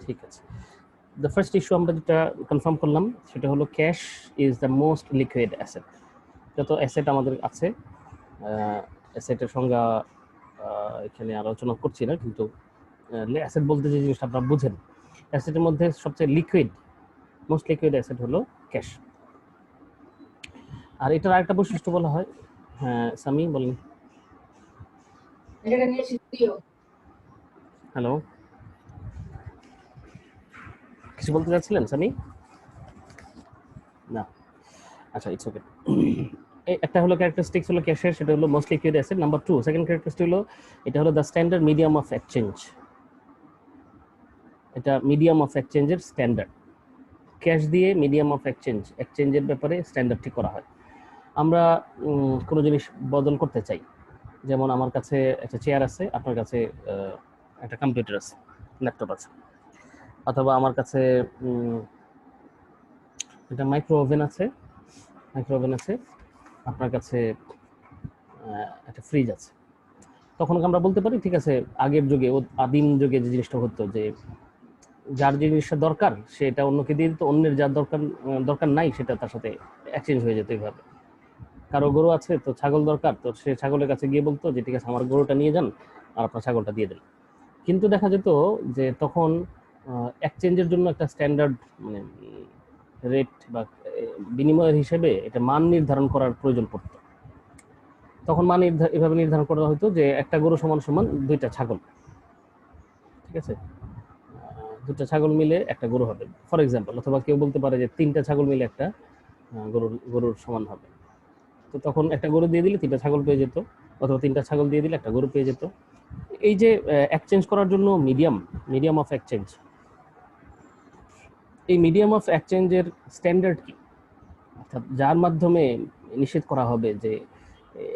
ঠিক আছে। The first issue আমরা যেটা কনফার্ম করলাম সেটা হলো cash is the most liquid asset. যত অ্যাসেট আমাদের আছে, অ্যাসেটের সংজ্ঞা এখানে আলোচনা করছি না, কিন্তু অ্যাসেট বলতে যে জিনিসটা আপনারা বুঝেন, অ্যাসেটের মধ্যে সবচেয়ে লিকুইড, মোস্ট লিকুইড অ্যাসেট হলো ক্যাশ। আর এটার আরেকটা বৈশিষ্ট্য বলা হয়, হ্যাঁ সামি বলেন। হ্যালো, কিছু বলতে চাচ্ছিলেন সামি? না, আচ্ছা ইটস ওকে। একটা হলো ক্যারেক্টারিস্টিক্স হলো ক্যাশের, সেটা হলো most liquid asset. Number 2, second characteristic হলো এটা হলো the standard medium of exchange. এটা মিডিয়াম অফ এক্সচেঞ্জের স্ট্যান্ডার্ড। ক্যাশ দিয়ে মিডিয়াম অফ এক্সচেঞ্জের ব্যাপারে স্ট্যান্ডার্ড ঠিক করা হয়। আমরা কোনো জিনিস বদল করতে চাই, যেমন আমার কাছে একটা চেয়ার আছে, আপনার কাছে একটা কম্পিউটার আছে, ল্যাপটপ আছে, অথবা আমার কাছে একটা মাইক্রো ওভেন আছে, আপনার কাছে একটা ফ্রিজ আছে। তখন আমরা বলতে পারি ঠিক আছে, আগের যুগে, আদিম যুগে যে জিনিসটা হতো যে যার জিনিসটা দরকার সেটা অন্যকে দিয়ে দিত, অন্যের যার দরকার নাই সেটা তার সাথে এক্সচেঞ্জ হয়ে যেত এইভাবে। কারো গরু আছে তো ছাগল দরকার, তো সে ছাগলের কাছে গিয়ে বলতো যে ঠিক আছে আমার গরুটা নিয়ে যান আর আপনার ছাগলটা দিয়ে দেন। কিন্তু দেখা যেত যে তখন এক্সচেঞ্জের জন্য একটা স্ট্যান্ডার্ড মানে রেট বা বিনিময়ের হিসেবে এটা মান নির্ধারণ করার প্রয়োজন পড়তো। তখন মান এভাবে নির্ধারণ করা হতো যে একটা গরু সমান সমান 2টা ছাগল, ঠিক আছে, 2টা ছাগল মিলে একটা গরু হবে ফর এক্সাম্পল, অথবা কেউ বলতে পারে যে 3টা ছাগল মিলে একটা গরুর সমান হবে। তো তখন একটা গরু দিয়ে দিলে 3টা ছাগল পেয়ে যেত, অথবা 3টা ছাগল দিয়ে দিলে একটা গরু পেয়ে যেত। এই যে এক্সচেঞ্জ করার জন্য মিডিয়াম অফ এক্সচেঞ্জ, এই মিডিয়াম অফ এক্সচেঞ্জের স্ট্যান্ডার্ড কি, অর্থাৎ যার মাধ্যমে নিশ্চিত করা হবে যে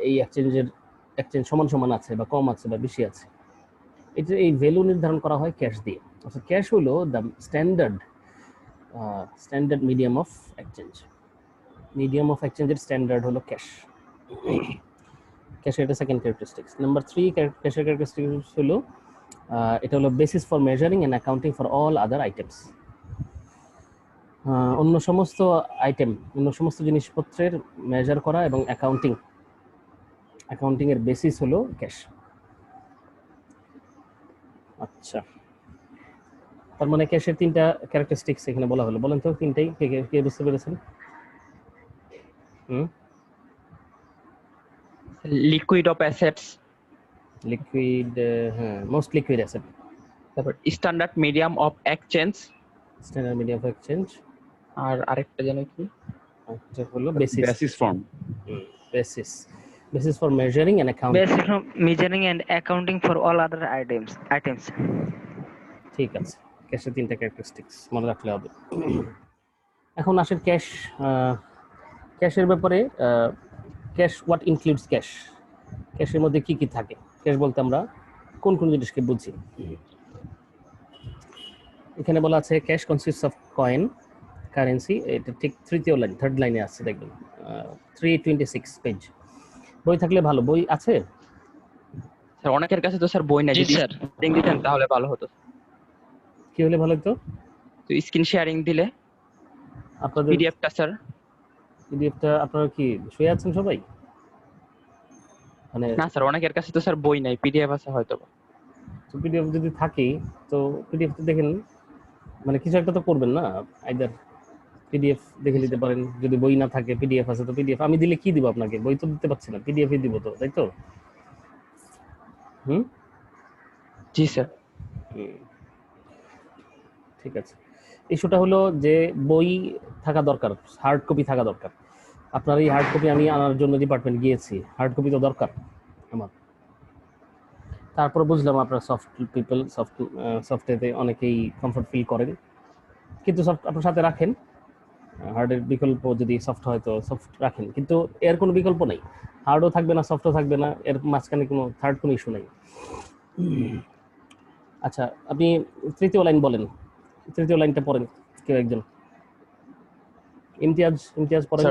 এই এক্সচেঞ্জ সমান সমান আছে বা কম আছে বা বেশি আছে, এই ভ্যালু নির্ধারণ করা হয় ক্যাশ দিয়ে। অর্থাৎ ক্যাশ হলো the standard medium of exchange. Medium of এক্সচেঞ্জের স্ট্যান্ডার্ড হলো ক্যাশ। ক্যাশের এটা সেকেন্ড ক্যারেক্টারিস্টিক্স। নাম্বার 3 ক্যাশের ক্যারেক্টারিস্টিক্স হলো এটা হলো basis for measuring and accounting for all other items. অন্য সমস্ত জিনিসপত্রের মেজার করা এবং অ্যাকাউন্টিং এর বেসিস হলো ক্যাশ। আচ্ছা, তার মানে ক্যাশের 3টা ক্যারেক্টারিস্টিক্স এখানে বলা হলো। বলেন তো তিনটাই কে বুঝতে পেরেছেন? লিকুইড অফ অ্যাসেটস, লিকুইড, হ্যাঁ মোস্ট লিকুইড অ্যাসেট। তারপর standard medium of exchange, standard medium of exchange, আর আরেকটা যেন কি, এটা হলো basis for measuring and accounting. Basis from measuring and accounting for all other items. ঠিক আছে, ক্যাশের 3টা ক্যারেক্টারিস্টিক্স মনে রাখলে হবে। এখন আসেন ক্যাশের ব্যাপারে। Cash, what includes cash? ক্যাশের মধ্যে কি কি থাকে? ক্যাশ বলতে আমরা কোন কোন জিনিসকে বুঝি? এখানে বলা আছে cash consists of coin, currency. এটা ঠিক থার্ড লাইনে আছে, দেখবেন 326 পেজ। বই থাকলে ভালো, বই আছে স্যার? অনেকের কাছে তো স্যার বই নাই, যদি লিংক দিতেন তাহলে ভালো হতো। কি হলে ভালো হতো? তো স্ক্রিন শেয়ারিং দিলে আপনাদের পিডিএফটা, স্যার পিডিএফটা আপনারা কি শুয়ে আছেন সবাই? মানে না স্যার, অনেকের কাছে তো স্যার বই নাই, পিডিএফ আছে হয়তো। তো পিডিএফ যদি থাকে তো পিডিএফ তো দেখেন, মানে কিছু একটা তো করবেন না, আইদার পিডিএফ দেখে নিতে পারেন। যদি বই না থাকে পিডিএফ আছে তো পিডিএফ আমি দিলে কি দিব আপনাকে? বই তো দিতে পারছি না, পিডিএফই দিব তো, তাই তো? জি স্যার। ঠিক আছে, ইস্যুটা হলো যে বই থাকা দরকার, হার্ড কপি থাকা দরকার। আপনার এই হার্ড কপি আমি আনার জন্য ডিপার্টমেন্ট গিয়েছি, হার্ড কপি তো দরকার আমার। তারপর বুঝলাম আপনারা সফটওয়্যারে অনেকেই কমফর্ট ফিল করেন, কিন্তু সফট আপনার সাথে রাখেন। হার্ডের বিকল্প যদি সফট হয় তো সফট রাখেন, কিন্তু এর কোনো বিকল্প নেই। হার্ডও থাকবে না, সফটও থাকবে না, এর মাঝখানে কোনো থার্ড কোনো ইস্যু নেই। আচ্ছা, আপনি তৃতীয় লাইন বলেন, তৃতীয় লাইনটা পড়েন কেউ একজন। ইমতিয়াজ পড়েন।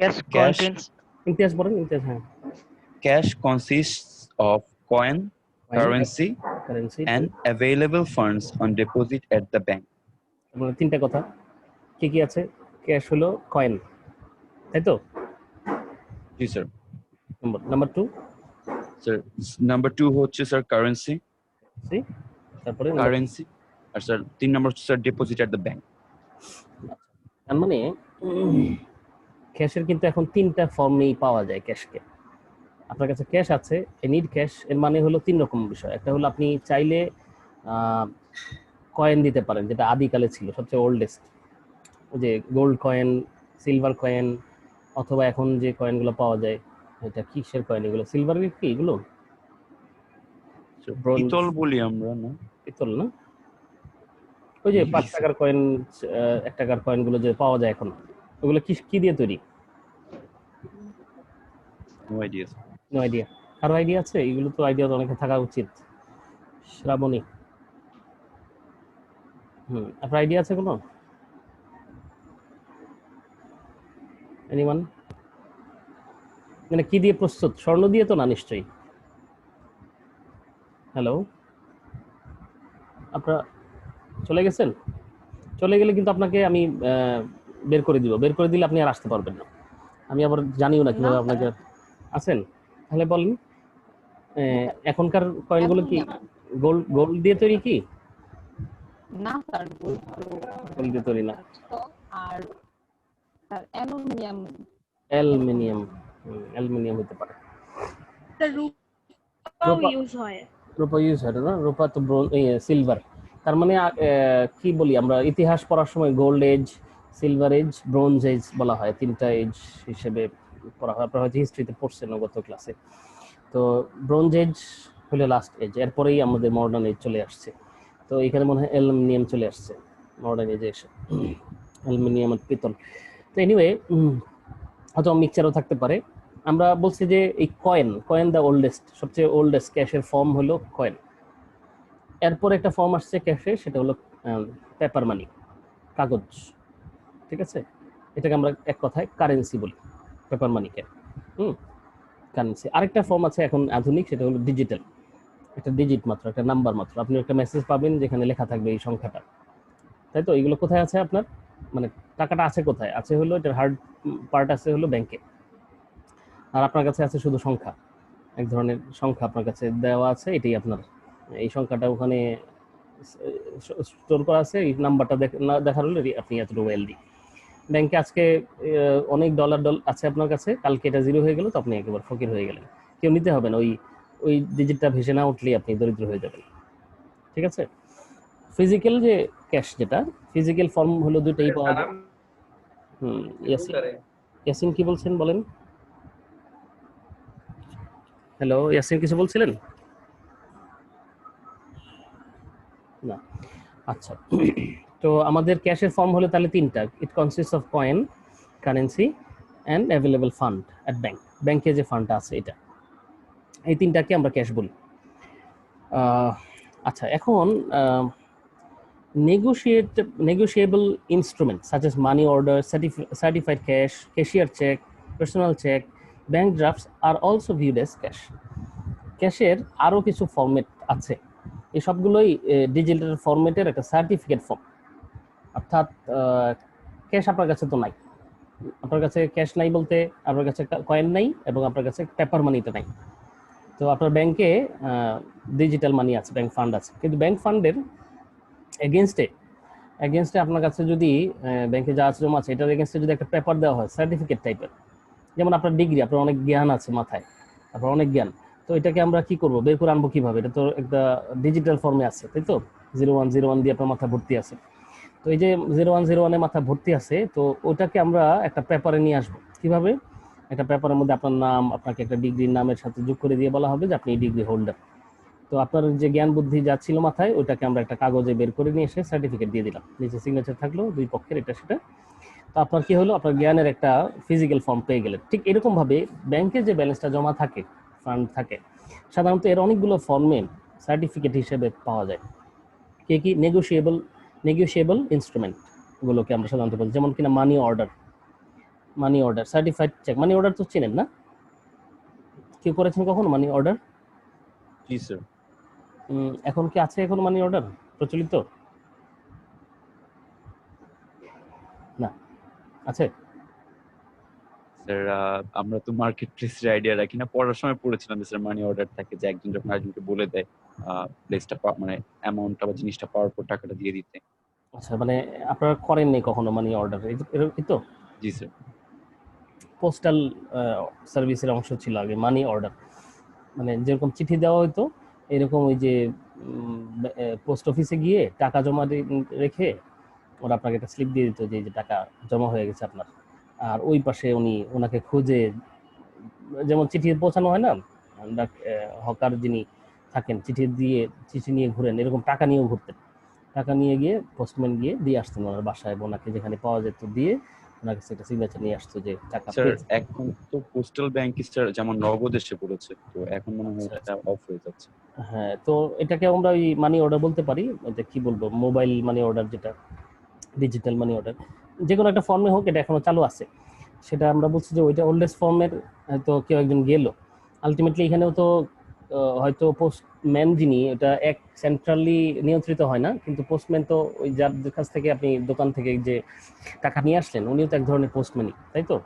Cash contains ইমতিয়াজ পড়েন, ইমতিয়াজ। হ্যাঁ, Cash consists of coin, currency, currency and available funds on deposit at the bank. মানে তিনটা কথা কি কি আছে? ক্যাশ হলো কয়েন, তাই তো? জি স্যার। নাম্বার 2 স্যার নাম্বার 2 হচ্ছে স্যার কারেন্সি, তারপরে কারেন্সি, আর স্যার 3 নম্বর হচ্ছে sir deposit at the bank. তার মানে ক্যাশের কিন্তু এখন তিনটা ফর্মেই পাওয়া যায় ক্যাশকে। আপনার কাছে ক্যাশ আছে, এ নিড ক্যাশ, এর মানে হলো তিন রকম বিষয়। একটা হলো আপনি চাইলে কয়েন দিতে পারেন, যেটা আদিকালে ছিল সবচেয়ে ওল্ডেস্ট, যে গোল্ড কয়েন, সিলভার কয়েন, অথবা এখন যে কয়েনগুলো পাওয়া যায়, এটা কিসের কয়েন এগুলো? সিলভারের কি এগুলো? ব্রোঞ্জ, পিতল বলি আমরা না? পিতল না? ওই যে 5 টাকার কয়েন, 1 টাকার কয়েনগুলো যে পাওয়া যায় এখন, ওগুলো কি কি দিয়ে তৈরি? No idea. No idea. কারো আইডিয়া আছে? এগুলো তো আইডিয়া অনেকে থাকা উচিত। শ্রাবণী, আপনার আইডিয়া আছে কোনো? এনিওয়ান? মানে কি দিয়ে প্রস্তুত? স্বর্ণ দিয়ে তো না নিশ্চয়ই। হ্যালো, আপনারা চলে গেছেন? চলে গেলে কিন্তু আপনাকে আমি বের করে দিব। বের করে দিলে আপনি আর আসতে পারবেন না। আমি আবার জানিও না কিভাবে আপনাকে। আছেন? তাহলে বলেন, এখনকার কয়েনগুলো কি গোল্ড গোল্ড দিয়ে তৈরি? কি না স্যার, গোল্ড দিয়ে তৈরি না, আর স্যার অ্যালুমিনিয়াম। অ্যালুমিনিয়াম। অ্যালুমিনিয়াম হতে পারে। রূপা ইউজ হয়। রূপা ইউজ হয় না? রূপা তো সিলভার। তার মানে কি বলি আমরা ইতিহাস পড়ার সময় gold age, silver age, bronze age বলা হয়, তিনটা এজ হিসেবে পড়া হয়। আপনারা হয়তো হিস্ট্রিতে পড়ছেন গত ক্লাসে। তো ব্রোঞ্জ এজ হলো লাস্ট এজ, এরপরেই আমাদের মডার্ন এজ চলে আসছে। তো এখানে মনে হয় অ্যালুমিনিয়াম চলে আসছে মডার্ন এজে এসে, অ্যালুমিনিয়াম আর পিতল। তো এনিওয়ে, হয়তো মিক্সচারও থাকতে পারে। আমরা বলছি যে এই কয়েন দ্য ওল্ডেস্ট, সবচেয়ে ওল্ডেস্ট ক্যাশের ফর্ম হলো কয়েন। এরপর একটা ফর্ম আসছে ক্যাশে, সেটা হলো পেপার মানি, কাগজ। ঠিক আছে, এটাকে আমরা এক কথায় কারেন্সি বলি, পেপার মানিকে। কারেন্সি। আরেকটা ফর্ম আছে এখন আধুনিক, সেটা হলো ডিজিটাল। একটা ডিজিট মাত্র, একটা নাম্বার মাত্র। আপনি একটা মেসেজ পাবেন যেখানে লেখা থাকবে এই সংখ্যাটা, তাই তো? এগুলো কোথায় আছে আপনার? মানে টাকাটা আছে কোথায়? আছে হলো এটার হার্ড পার্ট আছে হলো ব্যাংকে, আর আপনার কাছে আছে শুধু সংখ্যা। এক ধরনের সংখ্যা আপনার কাছে দেওয়া আছে, এটাই আপনার। এই সংখ্যাটা ওখানে স্টোর করা আছে, এই নাম্বারটা দেখার হলে আপনি এতটুকু ওয়েলদি। ব্যাংকে আজকে অনেক ডলার আছে আপনার কাছে, কালকে এটা জিরো হয়ে গেল, তো আপনি একেবারে ফকির হয়ে গেলেন। কেউ নিতে হবে না, ওই ডিজিটটা ভেসে না উঠলেই আপনি দরিদ্র হয়ে যাবেন। ঠিক আছে? ফিজিক্যাল যে ক্যাশ, যেটা ফিজিক্যাল ফর্ম হলো দুটোই পাওয়া যায়। ইয়াসিন কি বলছেন বলেন? হ্যালো ইয়াসিন, কিছু বলছিলেন না? আচ্ছা, তো আমাদের ক্যাশের ফর্ম হলো তাহলে তিনটা। ইট consist of coin, currency and available fund at bank. ব্যাংকে যে ফান্ডটা আছে এটা, এই তিনটাকে আমরা ক্যাশ বলি। আচ্ছা, এখন negotiable instruments such as money order, certified cash, cashier check, personal check, bank drafts are also viewed as cash. ক্যাশের আরও কিছু ফরম্যাট আছে, এই সবগুলোই ডিজিটাল ফরম্যাটের একটা সার্টিফিকেট ফর্ম। অর্থাৎ ক্যাশ আপনার কাছে তো নাই, আপনার কাছে ক্যাশ নাই বলতে আপনার কাছে কয়েন নাই এবং আপনার কাছে পেপার মানিটা নাই। তো আপনার ব্যাংকে ডিজিটাল মানি আছে, ব্যাংক ফান্ড আছে, কিন্তু ব্যাংক ফান্ডের এগেনস্টে আপনার কাছে যদি ব্যাংকে যা আছে জমা আছে, এটার এগেনস্টে যদি একটা পেপার দেওয়া হয় সার্টিফিকেট টাইপের, যেমন আপনার ডিগ্রি, আপনার অনেক জ্ঞান আছে মাথায়, আপনার অনেক জ্ঞান, তো এটাকে আমরা কি করবো, বের করে আনবো কিভাবে? এটা তো একটা ডিজিটাল ফর্মে আছে, তাই তো? 0101 দিয়ে আপনার মাথা ভর্তি আছে। তো এই যে 0101-এ মাথা ভর্তি আছে, তো ওটাকে আমরা একটা পেপারে নিয়ে আসবো। কিভাবে? একটা পেপারের মধ্যে আপনার নাম, আপনাকে একটা ডিগ্রির নামের সাথে যোগ করে দিয়ে বলা হবে যে আপনি এই ডিগ্রি হোল্ডার। তো আপনার যে জ্ঞান বুদ্ধি যা ছিল মাথায়, ওইটাকে আমরা একটা কাগজে বের করে নিয়ে এসে সার্টিফিকেট দিয়ে দিলাম, নিচে সিগনেচার থাকলো দুই পক্ষের, এটা সেটা। তো আপনার কি হলো, আপনার জ্ঞানের একটা ফিজিক্যাল ফর্ম পেয়ে গেলেন। ঠিক এরকম ভাবে ব্যাংকে যে ব্যালেন্সটা জমা থাকে, ফান্ড থাকে, সাধারণত এর অনেকগুলো ফর্মে সার্টিফিকেট হিসেবে পাওয়া যায়। কি নেগোশিয়েবল ইনস্ট্রুমেন্ট গুলোকে আমরা সাধারণত বলি, যেমন কিনা money order, certified cheque. Money order তো চেনেন না? কেউ করেছেন কখনো মানি অর্ডার? জি স্যার। এখন কি আছে এখন মানি অর্ডার প্রচলিত? না, আছে? স্যার আমরা তো মার্কেট প্লেসের আইডিয়া রাখি না, পড়ার সময় পড়েছিলাম যে স্যার মানি অর্ডার থাকে, যে একজন যখন আরেকজনকে বলে দেয় প্লেসটা মানে অ্যামাউন্টটা বা জিনিসটা পাওয়ার পর টাকাটা দিয়ে দিতে। আচ্ছা, মানে আপনারা করেননি কখনো মানি অর্ডার? এই তো জি স্যার। পোস্টাল সার্ভিসের অংশ ছিল আগে মানি অর্ডার। মানে যেরকম চিঠি দেওয়া হতো, এরকম ওই যে পোস্ট অফিসে গিয়ে টাকা জমা রেখে ওরা আপনাকে একটা স্লিপ দিয়ে দিত যে এই যে টাকা জমা হয়ে গেছে আপনার। আর ওই পাশে উনি ওনাকে খুঁজে, যেমন চিঠি পৌঁছানো হয় না, হকার যিনি থাকেন চিঠি নিয়ে ঘুরেন, এরকম টাকা নিয়েও ঘুরতেন। টাকা নিয়ে গিয়ে পোস্টম্যান গিয়ে দিয়ে আসতেন ওনার বাসায়, এবং ওনাকে যেখানে পাওয়া যেত দিয়ে ওনার কাছে একটা সিগনেচার নিয়ে আসতো যে টাকা স্যার পেয়েছে। এখন তো পোস্টাল ব্যাংক স্যার যেমন নগদ এসে পড়েছে, তো এখন মনে হয় আচ্ছা, এটা অফ হয়ে যাচ্ছে। হ্যাঁ, তো এটাকে আমরা ওই মানি অর্ডার বলতে পারি। এটা কি বলবো, মোবাইল মানি অর্ডার, যেটা ডিজিটাল মানি অর্ডার, যে কোনো একটা ফর্মে হোক, এটা এখনো চালু আছে। সেটা আমরা বলছি যে ওইটা ওল্ডেস্ট ফর্মের, হয়তো কেউ একজন গেল আলটিমেটলি এখানেও তো হয়তো পোস্টম্যান যিনি, এটা এক সেন্ট্রালি নিয়ন্ত্রিত হয় না, কিন্তু পোস্টম্যান তো ওই যার কাছ থেকে আপনি দোকান থেকে যে টাকা নিয়ে আসলেন উনিও তো এক ধরনের পোস্টম্যানই, তাই তো?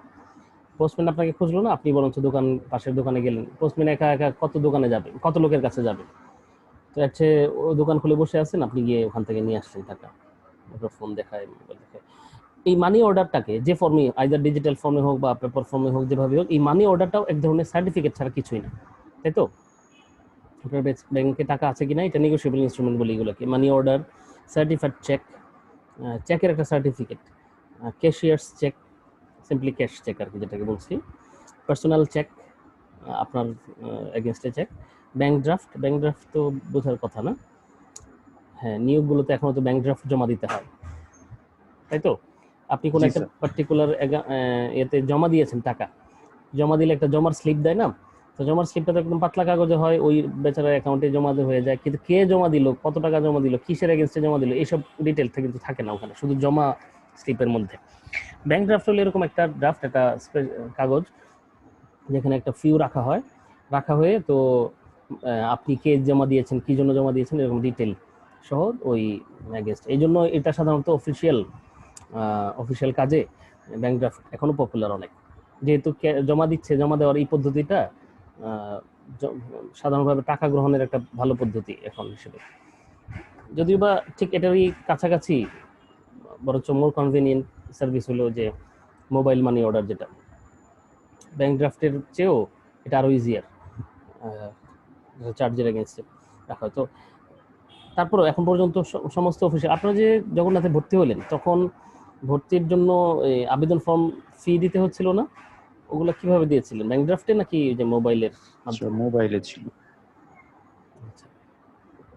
পোস্টম্যান আপনাকে খুঁজলো না, আপনি বরঞ্চ পাশের দোকানে গেলেন। পোস্টম্যান একা একা কত দোকানে যাবে, কত লোকের কাছে যাবে? তো হচ্ছে ও দোকান খুলে বসে আছেন, আপনি গিয়ে ওখান থেকে নিয়ে আসছেন টাকা, ফোন দেখায়, মোবাইল দেখায়। এই মানি অর্ডারটাকে যে ফর্মে, আইদার ডিজিটাল ফর্মে হোক বা পেপার ফর্মে হোক, যেভাবে হোক, এই মানি অর্ডারটাও এক ধরনের সার্টিফিকেট ছাড়া কিছুই না, তাই তো? আপনার ব্যাংকে টাকা আছে কিনা এটা নেগোশিয়েবল ইনস্ট্রুমেন্ট বলি এগুলোকে। মানি অর্ডার, সার্টিফাইড চেক, চেকের একটা certificate, cashier's cheque, simply cash cheque আর কি যেটাকে বলছি, পার্সোনাল চেক, আপনার এগেনস্টে চেক, ব্যাংক ড্রাফট তো বোঝার কথা না? হ্যাঁ, নিয়োগগুলোতে এখনো তো ব্যাংক ড্রাফট জমা দিতে হয়, তাই তো? আপনি কোনো জি একটা স্যার। পার্টিকুলার এতে জমা দিয়েছেন টাকা, জমা দিলে একটা জমার স্লিপ দেয় না? তো জমার স্লিপটা তো একদম পাতলা কাগজে হয়, ওই বেচারার অ্যাকাউন্টে জমা হয়ে যায়, কিন্তু কে জমা দিল, কত টাকা জমা দিল, কিসের এগেনস্টে জমা দিল, এইসব ডিটেল কিন্তু থাকে না ওখানে, শুধু জমা স্লিপের মধ্যে। ব্যাংক ড্রাফট হলো এরকম একটা ড্রাফট, একটা কাগজ যেখানে একটা ফিউ রাখা হয়ে, তো আপনি কে জমা দিয়েছেন, কি জন্য জমা দিয়েছেন, এরকম ডিটেল সহ ওই এগেনস্ট। এই জন্য এটা সাধারণত অফিসিয়াল কাজে ব্যাংক ড্রাফট এখনো পপুলার অনেক, যেহেতু জমা দেওয়ার এই পদ্ধতিটা সাধারণভাবে টাকা গ্রহণের একটা ভালো পদ্ধতি এখন হিসেবে, যদিও বা ঠিক এটারই কাছাকাছি, বরঞ্চ মোর কনভিনিয়েন্ট সার্ভিস হলো যে মোবাইল মানি অর্ডার, যেটা ব্যাংক ড্রাফটের চেয়েও এটা আরো ইজিয়ার, চার্জের এগেনস্টে রাখা হয়। তো তারপরে এখন পর্যন্ত সমস্ত অফিসে, আপনারা যে জগন্নাথে ভর্তি হলেন তখন ভর্তির জন্য আবেদন ফর্ম ফি দিতে হচ্ছিল না? ওগুলো কিভাবে দিয়েছিলেন, ব্যাংক ড্রাফটে নাকি যে মোবাইলের মাধ্যমে? মোবাইলে ছিল। আচ্ছা,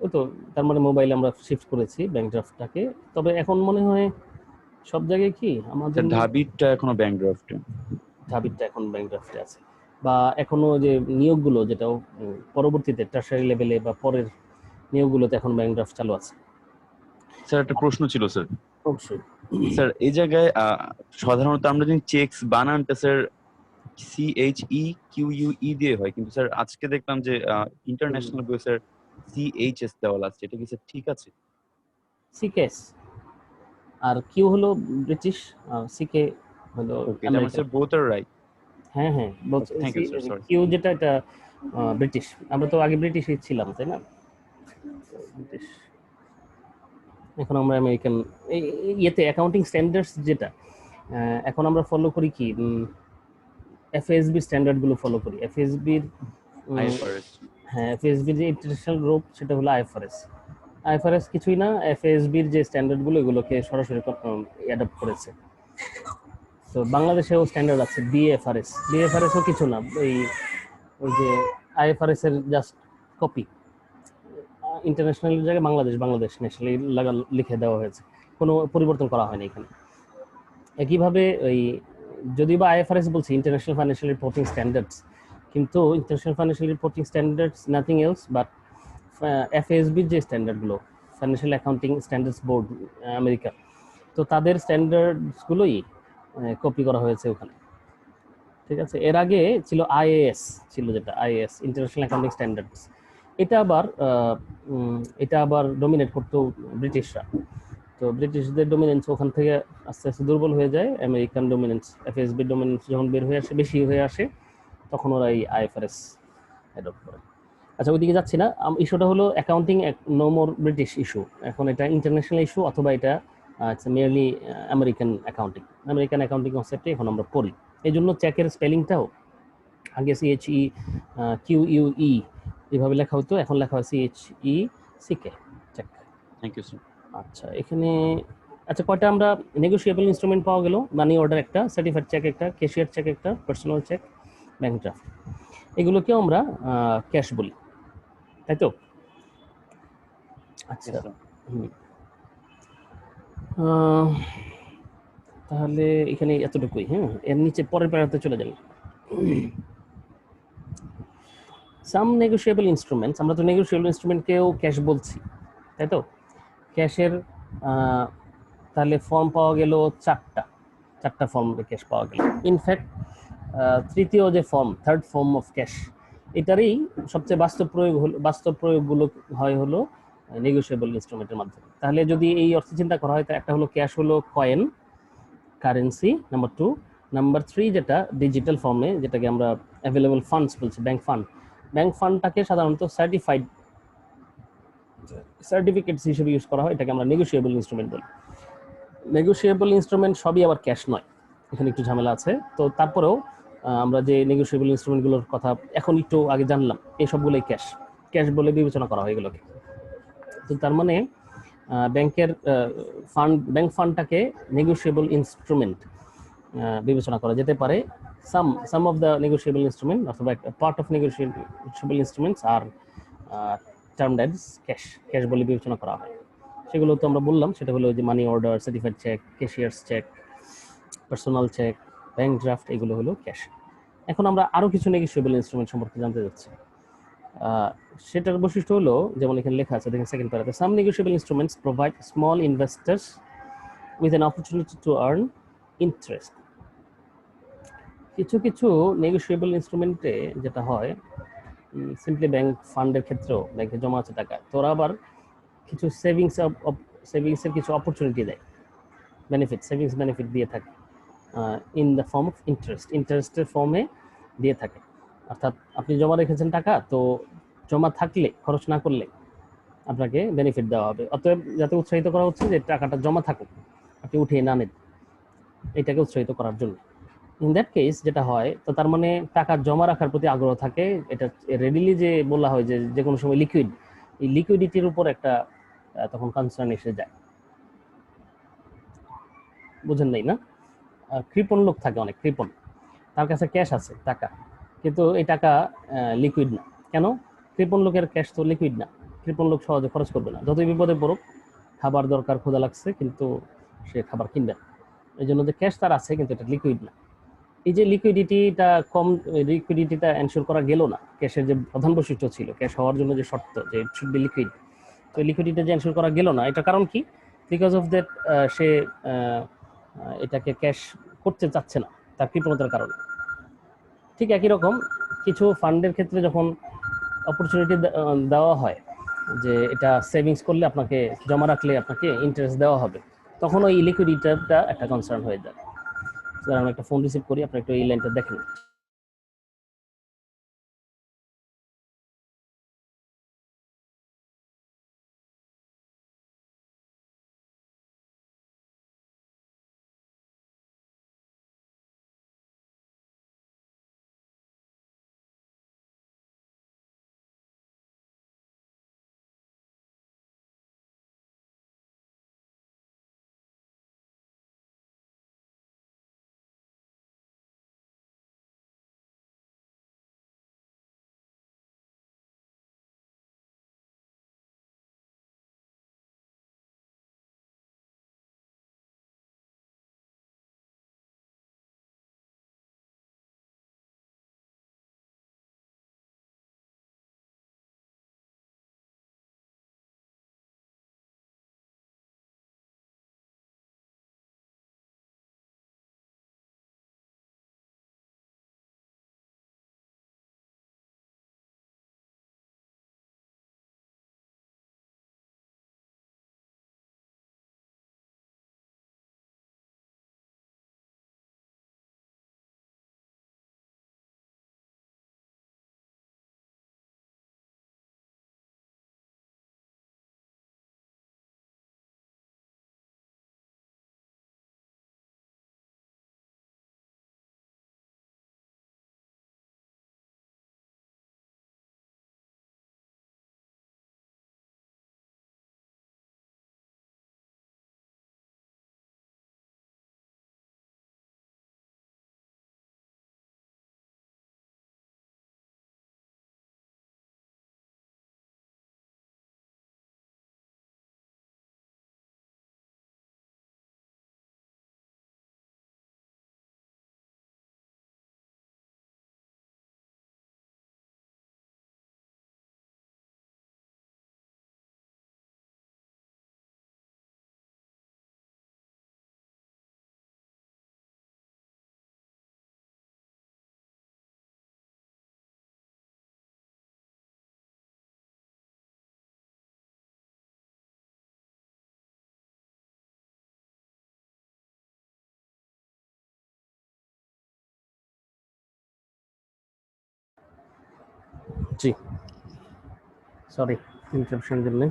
ওই তো, তার মানে মোবাইলে আমরা শিফট করেছি ব্যাংক ড্রাফটটাকে। তবে এখন মনে হয় সব জায়গায় কি আমাদের স্যার ঢাবিরটা এখনো ব্যাংক ড্রাফটে। ঢাবিরটা এখন ব্যাংক ড্রাফটে আছে, বা এখনো যে নিয়োগগুলো, যেটাও পরবর্তীতে টার্সারি লেভেলে বা পরের নিয়োগগুলোতে এখন ব্যাংক ড্রাফট চালু আছে। স্যার একটা প্রশ্ন ছিল স্যার। অবশ্যই। স্যার এই জায়গায় সাধারণত আমরা যদি চেকস বানানটা স্যার CHEQUE দিয়ে হয়, কিন্তু স্যার আজকে দেখলাম যে ইন্টারন্যাশনাল বই স্যার CHS দেওয়া আছে, এটা কি স্যার ঠিক আছে? সিকেএস, আর কিউ হলো ব্রিটিশ, সিকে হলো ওকে, তার মানে স্যার বোথ আর রাইট। হ্যাঁ হ্যাঁ, thank you sir, sorry. Q যেটা, এটা ব্রিটিশ, আমরা তো আগে ব্রিটিশই ছিলাম, তাই না? ব্রিটিশ, এখন আমরা আমেরিকান। ইয়েতে অ্যাকাউন্টিং স্ট্যান্ডার্ডস যেটা এখন আমরা ফলো করি কি, এফএসবি স্ট্যান্ডার্ডগুলো ফলো করি। এফএসবির IFRS। হ্যাঁ, এফএসবির যে ইন্টারন্যাশনাল রূপ সেটা হলো আইএফআরএস কিছুই না, এফএসবির যে স্ট্যান্ডার্ডগুলো এগুলোকে সরাসরি অ্যাডাপ্ট করেছে। তো বাংলাদেশেও স্ট্যান্ডার্ড আছে বিএফআরএসও কিছু না, ওই যে আইএফআরএস এর জাস্ট কপি, ইন্টারন্যাশনাল জায়গায় বাংলাদেশ ন্যাশনালি লিখে দেওয়া হয়েছে, কোনো পরিবর্তন করা হয়নি এখানে। একইভাবে ওই, যদিও বা আইএফআরএস বলছি ইন্টারন্যাশনাল ফাইন্যান্সিয়াল রিপোর্টিং স্ট্যান্ডার্ডস, কিন্তু international financial reporting standards nothing else but এফএসবির যে স্ট্যান্ডার্ডগুলো, financial accounting standards board America, তো তাদের স্ট্যান্ডার্ডসগুলোই কপি করা হয়েছে ওখানে, ঠিক আছে? এর আগে ছিল আইএএস, ছিল যেটা আইএএস, ইন্টারন্যাশনাল অ্যাকাউন্টিং স্ট্যান্ডার্ডস, এটা আবার ডমিনেট করতো ব্রিটিশরা। তো ব্রিটিশদের ডমিনেন্স ওখান থেকে আস্তে আস্তে দুর্বল হয়ে যায়। আমেরিকান ডমিনেন্স, এফএসবি ডমিনেন্স যখন বের হয়ে আসে, বেশি হয়ে আসে, তখন ওরা এই আইএফআরএস অ্যাডপ্ট করে। আচ্ছা, ওইদিকে যাচ্ছি না। ইস্যুটা হলো accounting no more British issue. এখন এটা ইন্টারন্যাশনাল ইস্যু, অথবা এটা মেয়ারলি আমেরিকান অ্যাকাউন্টিং কনসেপ্টে এখন আমরা পড়ি। এই জন্য চেকের স্পেলিংটাও আগে CHE QUE এভাবে লেখা হতো, এখন লেখা হয় CHECK, cheque. Thank you sir. আচ্ছা, এখানে আচ্ছা কয়টা আমরা নেগোশিয়েবল ইনস্ট্রুমেন্ট পাওয়া গেল? মানি অর্ডার একটা, সার্টিফাইড চেক একটা, ক্যাশিয়ার চেক একটা, পার্সোনাল চেক, ব্যাংক ড্রাফট। এগুলোকেও আমরা ক্যাশ বলি, তাই তো? আচ্ছা, Yes, sir. হুম। আহ, তাহলে এখানে এতটুকুই। হ্যাঁ, এর নিচে পরের প্যারাতে চলে যাই। সাম নেগোশিয়েবল ইনস্ট্রুমেন্টস, আমরা তো নেগোশিয়েবল ইনস্ট্রুমেন্টকেও ক্যাশ বলছি, তাই তো? ক্যাশের তাহলে ফর্ম পাওয়া গেল চারটা ফর্ম ক্যাশ পাওয়া গেল। ইনফ্যাক্ট তৃতীয় যে form, third form of cash, এটারই সবচেয়ে বাস্তব প্রয়োগগুলো হয় হলো নেগোশিয়েবল ইনস্ট্রুমেন্টের মাধ্যমে। তাহলে যদি এই অর্থে চিন্তা করা হয়, একটা হলো ক্যাশ হলো কয়েন, কারেন্সি, নাম্বার 2। নাম্বার 3 যেটা ডিজিটাল ফর্মে, যেটাকে আমরা অ্যাভেলেবল ফান্ডস বলছি, ব্যাংক ফান্ডটাকে সাধারণত সার্টিফিকেটস হিসেবে ইউজ করা হয়, এটাকে আমরা নেগোশিয়েবল ইনস্ট্রুমেন্ট বলি। নেগোশিয়েবল ইনস্ট্রুমেন্ট সবই আবার ক্যাশ নয়, এখানে একটু ঝামেলা আছে। তো তারপরেও আমরা যে নেগোশিয়েবল ইনস্ট্রুমেন্টগুলোর কথা এখন একটু আগে জানলাম, এই সবগুলোই ক্যাশ বলে বিবেচনা করা হয় এগুলোকে। তো তার মানে ব্যাংক ফান্ডটাকে নেগোশিয়েবল ইনস্ট্রুমেন্ট বিবেচনা করা যেতে পারে। Some of the negotiable instrument অথবা part of negotiable instruments are termed as cash বলে বিবেচনা করা হয়। সেগুলো তো আমরা বললাম, সেটা হলো যে money order, certified cheque, cashier's cheque, personal cheque, bank draft, এগুলো হলো ক্যাশ। এখন আমরা আরও কিছু নেগোশিয়েবল ইনস্ট্রুমেন্ট সম্পর্কে জানতে যাচ্ছি। সেটার বৈশিষ্ট্য হলো, যেমন এখানে লেখা আছে, দেখেন সেকেন্ড প্যারাতে, some negotiable instruments provide small investors with an opportunity to earn interest. কিছু নেগোশিয়েবল ইনস্ট্রুমেন্টে যেটা হয়, সিম্পলি ব্যাংক ফান্ডের ক্ষেত্রেও, ব্যাংকে জমা আছে টাকা, তোরা আবার কিছু সেভিংসের কিছু অপরচুনিটি দেয়, সেভিংস বেনিফিট দিয়ে থাকে, ইন দ্য ফর্ম অফ ইন্টারেস্টের ফর্মে দিয়ে থাকে। অর্থাৎ আপনি জমা রেখেছেন টাকা, তো জমা থাকলে, খরচ না করলে আপনাকে বেনিফিট দেওয়া হবে। অতএব যাতে উৎসাহিত করা হচ্ছে যে টাকাটা জমা থাকুক, আপনি উঠিয়ে না নেন, এটাকে উৎসাহিত করার জন্য। ইন দ্যাট কেস যেটা হয়, তো তার মানে টাকা জমা রাখার প্রতি আগ্রহ থাকে। এটা রেডিলি যে বলা হয় যে কোনো সময় লিকুইড, এই লিকুইডিটির উপর একটা তখন কনসার্ন এসে যায়। বুঝেন নাই না? কৃপণ লোক থাকে, অনেক কৃপণ, তার কাছে ক্যাশ আছে, টাকা, কিন্তু এই টাকা লিকুইড না। কেন? কৃপণ লোকের ক্যাশ তো লিকুইড না, কৃপণ লোক সহজে খরচ করবে না। যতই বিপদে পড়ুক, খাবার দরকার, ক্ষুধা লাগছে, কিন্তু সে খাবার কিনবে না। এই জন্য যে ক্যাশ তার আছে, কিন্তু এটা লিকুইড না। এই যে লিকুইডিটিটা এনশিওর করা গেল না, ক্যাশের যে প্রধান বৈশিষ্ট্য ছিল, ক্যাশ হওয়ার জন্য যে শর্ত, যে ইট শুড বি লিকুইড, তো লিকুইডিটি যে এনশিওর করা গেল না, এটা কারণ কি? বিকজ অফ দ্যাট সে এটাকে ক্যাশ করতে চাচ্ছে না, তার কৃপণতার কারণে। ঠিক একই রকম কিছু ফান্ডের ক্ষেত্রে যখন অপরচুনিটি দেওয়া হয় যে এটা সেভিংস করলে, আপনাকে জমা রাখলে আপনাকে ইন্টারেস্ট দেওয়া হবে, তখন ওই লিকুইডিটিটা একটা কনসার্ন হয়ে যায়। আমি একটা ফোন রিসিভ করি, আপনি একটু এই লাইনটা দেখেন। সরি ইন্টারাপশনের জন্য।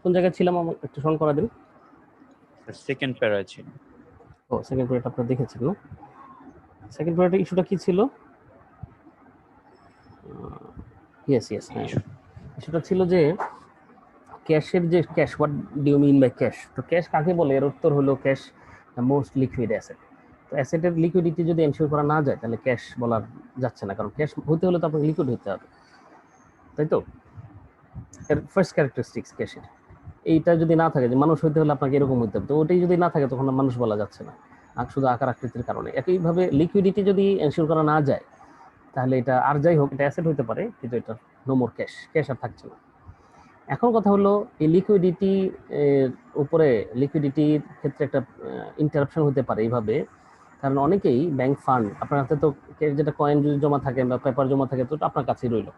কোন জায়গায় ছিলাম আমার একটু স্মরণ করা দিন। সেকেন্ড প্যারা ছিল। ও সেকেন্ড পিরিয়ড আপনারা দেখেছেন না? সেকেন্ড পিরিয়ডের ইস্যুটা কি ছিল? ইয়েস হ্যাঁ, ইস্যুটা ছিল যে ক্যাশের যে cash, what do you mean by cash? তো ক্যাশ কাকে বলে? এর উত্তর হলো cash the most liquid asset. তো অ্যাসেটের লিকুইডিটি যদি এনশিওর করা না যায় তাহলে ক্যাশ বলা যাচ্ছে না, কারণ ক্যাশ হতে হলে তো আপনাকে লিকুইড হতে হবে, তাই তো? এর ফার্স্ট ক্যারেক্টারিস্টিক্স ক্যাশের এইটা যদি না থাকে, যে মানুষ হইতে হলে আপনাকে এরকম হইতে হবে, তো ওটাই যদি না থাকে তখন মানুষ বলা যাচ্ছে না, শুধু আকার আকৃতির কারণে। একইভাবে লিকুইডিটি যদি এনশিওর করা না যায় তাহলে এটা আর যাই হোক এটা অ্যাসেট হতে পারে, কিন্তু এটা নো মোর ক্যাশ, ক্যাশ আর থাকছে না। এখন কথা হলো এই লিকুইডিটি উপরে, লিকুইডিটির ক্ষেত্রে একটা ইন্টারাপশন হতে পারে এইভাবে, কারণ অনেকেই ব্যাংক ফান্ড আপনার হাতে তো যেটা কয়েন যদি জমা থাকে বা পেপার জমা থাকে তো আপনার কাছেই রইল,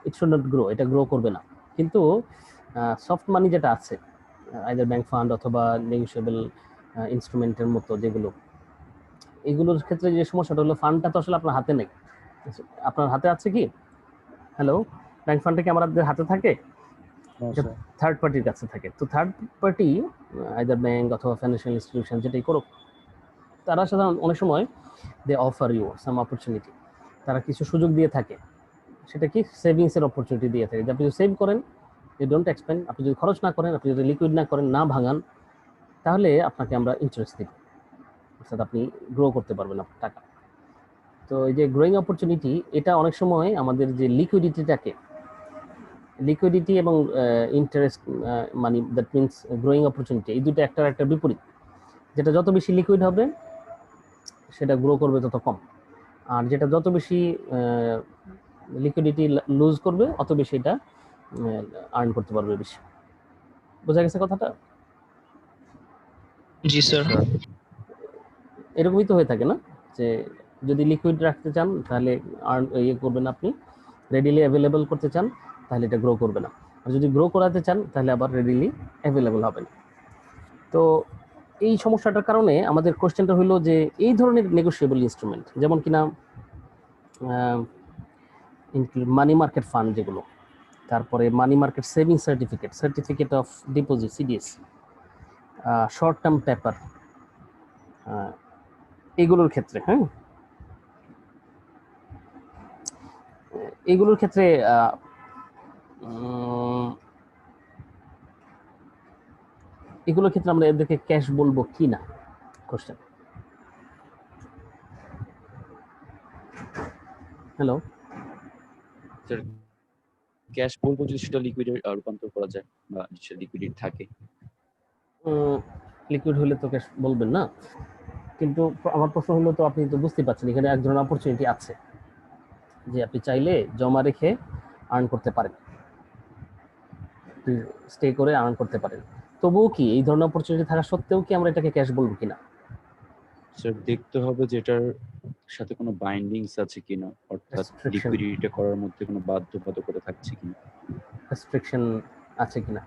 ইট শুড নট গ্রো, এটা গ্রো করবে না। কিন্তু সফট মানি যেটা আছে আইদার ব্যাংক ফান্ড অথবা নেগোশিয়েবল ইনস্ট্রুমেন্টের মতো যেগুলো, এগুলোর ক্ষেত্রে যে সমস্যাটা হলো ফান্ডটা তো আসলে আপনার হাতে নেই। আপনার হাতে আছে কি? হ্যালো, ব্যাংক ফান্ডটা কি আমাদের হাতে থাকে? থার্ড পার্টির কাছে থাকে। তো থার্ড পার্টি আইদার ব্যাংক অথবা ফাইন্যান্সিয়াল ইনস্টিটিউশন যেটাই করুক, তারা সাধারণত অনেক সময় they offer you some opportunity, তারা কিছু সুযোগ দিয়ে থাকে। সেটা কি? সেভিংসের অপরচুনিটি দিয়ে থাকে, যে আপনি যদি সেভ করেন, ইউ ডোন্ট এক্সপেন্ড, আপনি যদি খরচ না করেন, আপনি যদি লিকুইড না করেন, না ভাঙান, তাহলে আপনাকে আমরা ইন্টারেস্ট দিব, অর্থাৎ আপনি গ্রো করতে পারবেন আপনার টাকা। তো এই যে গ্রোয়িং অপরচুনিটি, এটা অনেক সময় আমাদের যে লিকুইডিটিটাকে, লিকুইডিটি এবং interest money, that means growing opportunity, এই দুটো একটার একটা বিপরীত। যেটা যত বেশি লিকুইড হবে সেটা গ্রো করবে তত কম, আর যেটা যত বেশি লিকুইডিটি লুজ করবে অত বেশি এটা আর্ন করতে পারবে বেশি। বোঝা গেছে কথাটা? জি স্যার। এরকমই তো হয়ে থাকে না, যে যদি লিকুইড রাখতে চান তাহলে আর্ন ইয়ে করবেন, আপনি রেডিলি অ্যাভেলেবল করতে চান তাহলে এটা গ্রো করবে না, আর যদি গ্রো করাতে চান তাহলে আবার রেডিলি অ্যাভেলেবল হবে না। তো এই সমস্যাটার কারণে আমাদের কোশ্চেনটা হলো যে এই ধরনের নেগোশিয়েবল ইনস্ট্রুমেন্ট যেমন কিনা মানি মার্কেট ফান্ড যেগুলো, তারপরে money market saving certificate, certificate of deposit CDS, short term paper, এগুলোর ক্ষেত্রে এগুলোর ক্ষেত্রে এগুলোর ক্ষেত্রে আমরা এদেরকে ক্যাশ বলবো কি না? কোশ্চেন। হ্যালো স্যার, ক্যাশ বলবো যদি সেটা লিকুইডে রূপান্তর করা যায় বা সেটা লিকুইডিটি থাকে। লিকুইড হলে তো ক্যাশ বলবেন না, কিন্তু আমার প্রশ্ন হলো, তো আপনি তো বুঝতে পারছেন এখানে এক ধরনের অপরচুনিটি আছে যে আপনি চাইলে জমা রেখে আর্ন করতে পারেন, স্টে করে আর্ন করতে পারেন। তবুও কি এই ধরনের অপরচুনিটি থাকা সত্ত্বেও কি আমরা এটাকে ক্যাশ বলবো কিনা? স্যার, দেখতে হবে যে এটার সাথে কোনো বাইন্ডিংস আছে কিনা, অর্থাৎ লিকুইডিটি করার মধ্যে কোনো বাধ্যবাধকতা থাকছে কিনা, রেস্ট্রিকশন আছে কিনা।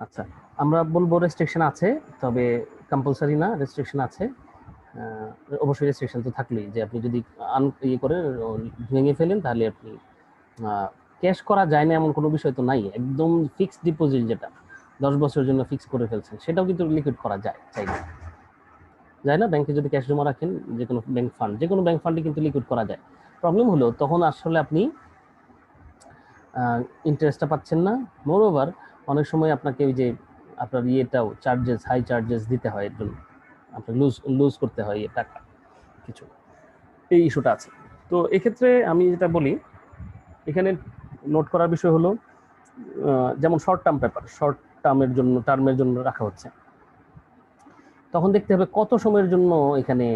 আচ্ছা, আমরা বলবো রেস্ট্রিকশন আছে, তবে কম্পালসারি না, রেস্ট্রিকশন আছে। অবশ্যই রেস্ট্রিকশন তো থাকলেই, যে আপনি যদি ইয়ে করে ভেঙে ফেলেন তাহলে আপনি ক্যাশ করা যায় না এমন কোনো বিষয় তো নাই। একদম ফিক্সড ডিপোজিট যেটা 10 বছরের জন্য ফিক্স করে ফেলছেন সেটাও কিন্তু লিকুইড করা যায়, চাইলে যায় না? ব্যাংকে যদি ক্যাশ জমা রাখেন, যে কোনো ব্যাংক ফান্ড, যে কোনো ব্যাংক ফান্ডে কিন্তু লিকুইড করা যায়। প্রবলেম হলো তখন আসলে আপনি ইন্টারেস্টটা পাচ্ছেন না। মোর ওভার অনেক সময় আপনাকে ওই যে আপনার ইয়েটাও চার্জেস, হাই চার্জেস দিতে হয়, এর জন্য আপনার লুজ করতে হয় টাকা কিছু, এই ইস্যুটা আছে। তো এক্ষেত্রে আমি যেটা বলি, এখানে নোট করার বিষয় হলো যেমন শর্ট টার্ম পেপার, শর্ট টার্মের জন্য রাখা হচ্ছে, তখন দেখতে হবে কত সময়ের জন্য এখানে,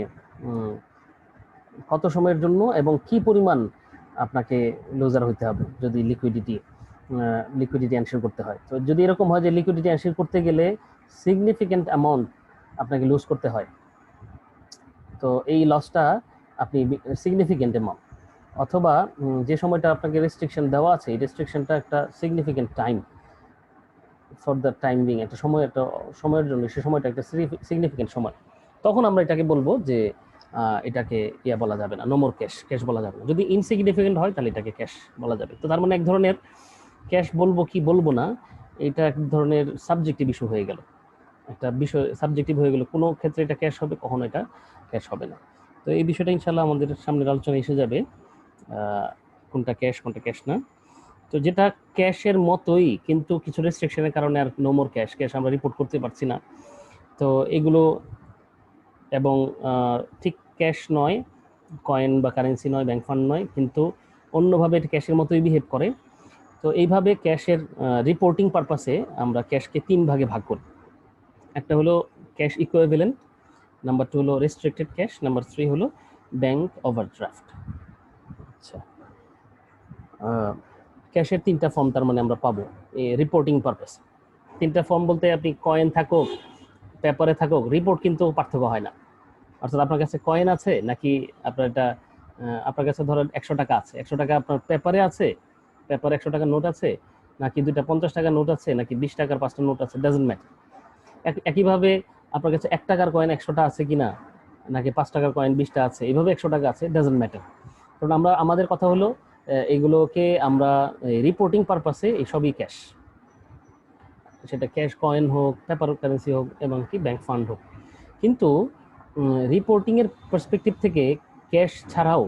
কত সময়ের জন্য এবং কি পরিমাণ আপনাকে লুজার হইতে হবে যদি লিকুইডিটি এনশিওর করতে হয়। তো যদি এরকম হয় যে লিকুইডিটি এনশিওর করতে গেলে সিগনিফিক্যান্ট অ্যামাউন্ট আপনাকে লুজ করতে হয়, তো এই লসটা আপনি সিগনিফিক্যান্ট অ্যামাউন্ট, অথবা যে সময়টা আপনাকে রেস্ট্রিকশন দেওয়া আছে এই রেস্ট্রিকশনটা একটা significant time, for the time being, একটা সময়ের জন্য সে সময়টা একটা সিগনিফিক্যান্ট সময়, তখন আমরা এটাকে বলবো যে এটাকে ইয়া বলা যাবে না, নো মোর ক্যাশ, ক্যাশ বলা যাবে না। যদি ইনসিগনিফিকেন্ট হয় তাহলে এটাকে ক্যাশ বলা যাবে। তো তার মানে এক ধরনের ক্যাশ বলবো কি বলবো না, এটা এক ধরনের সাবজেক্টিভ ইস্যু হয়ে গেল, একটা বিষয় সাবজেক্টিভ হয়ে গেল। কোনো ক্ষেত্রে এটা ক্যাশ হবে, কখনো এটা ক্যাশ হবে না। তো এই বিষয়টা ইনশাল্লাহ আমাদের সামনের আলোচনা এসে যাবে, কোনটা ক্যাশ কোনটা ক্যাশ না। তো যেটা ক্যাশের মতোই কিন্তু কিছু রেস্ট্রিকশনের কারণে আর নো মোর ক্যাশ, ক্যাশ আমরা রিপোর্ট করতে পারছি না। তো এগুলো এবং ঠিক ক্যাশ নয়, কয়েন বা কারেন্সি নয়, ব্যাংক ফান্ড নয়, কিন্তু অন্যভাবে এটা ক্যাশের মতোই বিহেভ করে। তো এইভাবে ক্যাশের রিপোর্টিং পারপাসে আমরা ক্যাশকে 3 ভাগে ভাগ করি। একটা হলো ক্যাশ ইকুইভ্যালেন্ট, নাম্বার 2 হলো রেস্ট্রিক্টেড ক্যাশ, নাম্বার 3 হলো ব্যাংক ওভারড্রাফট। আচ্ছা, ক্যাশের 3টা ফর্ম তার মানে আমরা পাবো এই রিপোর্টিং পারপাস। 3টা ফর্ম বলতে আপনি কয়েন থাকুক, পেপারে থাকুক, রিপোর্ট কিন্তু পার্থক্য হয় না। অর্থাৎ আপনার কাছে কয়েন আছে নাকি আপনার এটা আপনার কাছে ধরেন 100 টাকা আছে, 100 টাকা আপনার পেপারে আছে, পেপারে 100 টাকার নোট আছে, নাকি 2টা 50 টাকার নোট আছে, নাকি 20 টাকার 5টা নোট আছে, ডাজন্ট ম্যাটার। একইভাবে আপনার কাছে 1 টাকার কয়েন 100টা আছে কিনা, নাকি 5 টাকার কয়েন 20টা আছে, এইভাবে 100 টাকা আছে, ডাজন্ট ম্যাটার। কারণ আমাদের কথা হলো এইগুলোকে আমরা রিপোর্টিং পারপাসে এইসবই ক্যাশ, সেটা ক্যাশ কয়েন হোক, পেপার কারেন্সি হোক, এবং কি ব্যাংক ফান্ড হোক। কিন্তু রিপোর্টিংয়ের পার্সপেক্টিভ থেকে ক্যাশ ছাড়াও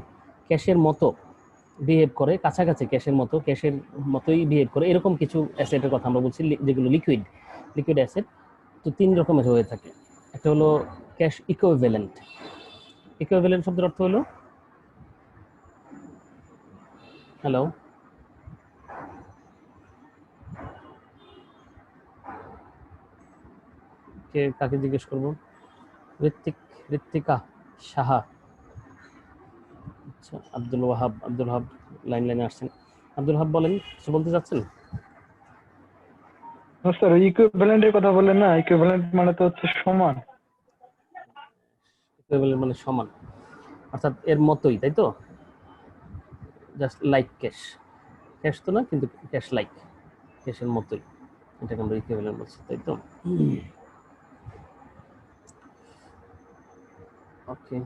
ক্যাশের মতো বিহেভ করে, কাছাকাছি ক্যাশের মতোই বিহেভ করে এরকম কিছু অ্যাসেটের কথা আমরা বলছি, যেগুলো লিকুইড অ্যাসেট। তো 3 রকমের হয়ে থাকে। একটা হলো ক্যাশ ইকুইভ্যালেন্ট। ইকুইভ্যালেন্ট শব্দের অর্থ হলো, হ্যালো, কে কাকে জিজ্ঞেস করবো? ঋত্বিকা সাহা, আচ্ছা, আব্দুল ওয়াহাব লাইনে আসছেন। আব্দুল ওয়াহাব বলেন, কিছু বলতে চাচ্ছেন? স্যার ইকুইভ্যালেন্টের কথা বললেন না, ইকুইভ্যালেন্ট মানে তো হচ্ছে সমান। ইকুইভ্যালেন্ট মানে সমান, অর্থাৎ এর মতোই, তাই তো? জাস্ট লাইক ক্যাশ, ক্যাশ তো না কিন্তু ক্যাশ লাইক, ক্যাশের মতোই, এটাকে আমরা ইকুইভ্যালেন্ট বলছি, তাই তো? ওকে,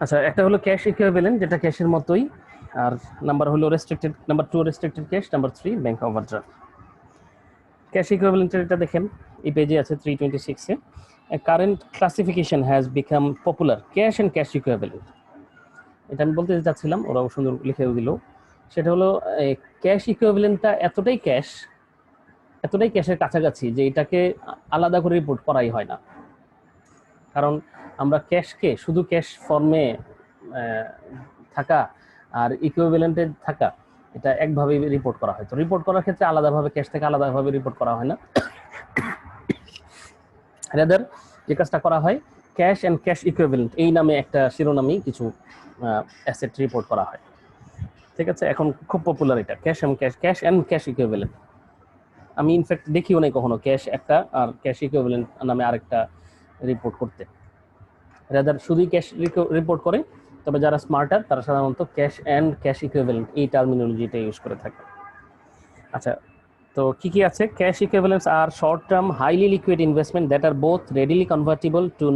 আচ্ছা, একটা হলো ক্যাশ ইকুইভ্যালেন্ট, যেটা ক্যাশের মতোই, আর নাম্বার হলো restricted, number 2 restricted cash, number 3 bank overdraft. Cash ইকুইভ্যালেন্টের এটা দেখেন এই পেজে আছে 326 এ, a current classification has become popular, cash and cash equivalent। এটা আমি বলতে চাচ্ছিলাম, ওরাও সুন্দর লিখেও দিল। সেটা হলো ক্যাশ ইকুইভ্যালেন্টটা এতটাই ক্যাশের কাছাকাছি যে এটাকে আলাদা করে রিপোর্ট করাই হয় না। কারণ আমরা ক্যাশকে শুধু ক্যাশ ফর্মে থাকা আর ইকুইভ্যালেন্টে থাকা, এটা একভাবে রিপোর্ট করা হয়। তো রিপোর্ট করার ক্ষেত্রে আলাদাভাবে ক্যাশ থেকে আলাদাভাবে রিপোর্ট করা হয় না, রাদার যে কাজটা করা হয় ক্যাশ অ্যান্ড ক্যাশ ইকুইভ্যালেন্ট এই নামে একটা শিরোনামেই কিছু অ্যাসেট রিপোর্ট করা হয়। ঠিক আছে, এখন খুব পপুলার এটা ক্যাশ অ্যান্ড ক্যাশ ইকুইভ্যালেন্ট। আমি ইনফ্যাক্ট দেখিও নাই কখনো ক্যাশ একটা আর ক্যাশ ইকুইভ্যালেন্ট নামে আরেকটা রিপোর্ট করতে, রাদার শুধুই ক্যাশ রিপোর্ট করে। তবে যারা স্মার্টার তারা সাধারণত ক্যাশ অ্যান্ড ক্যাশ ইকুইভ্যালেন্ট এই টার্মিনোলজিটা ইউজ করে থাকে। আচ্ছা, তো কি কি আছে? ক্যাশ ইকুইভ্যালেন্টস আর short term highly liquid investment that are both readily convertible to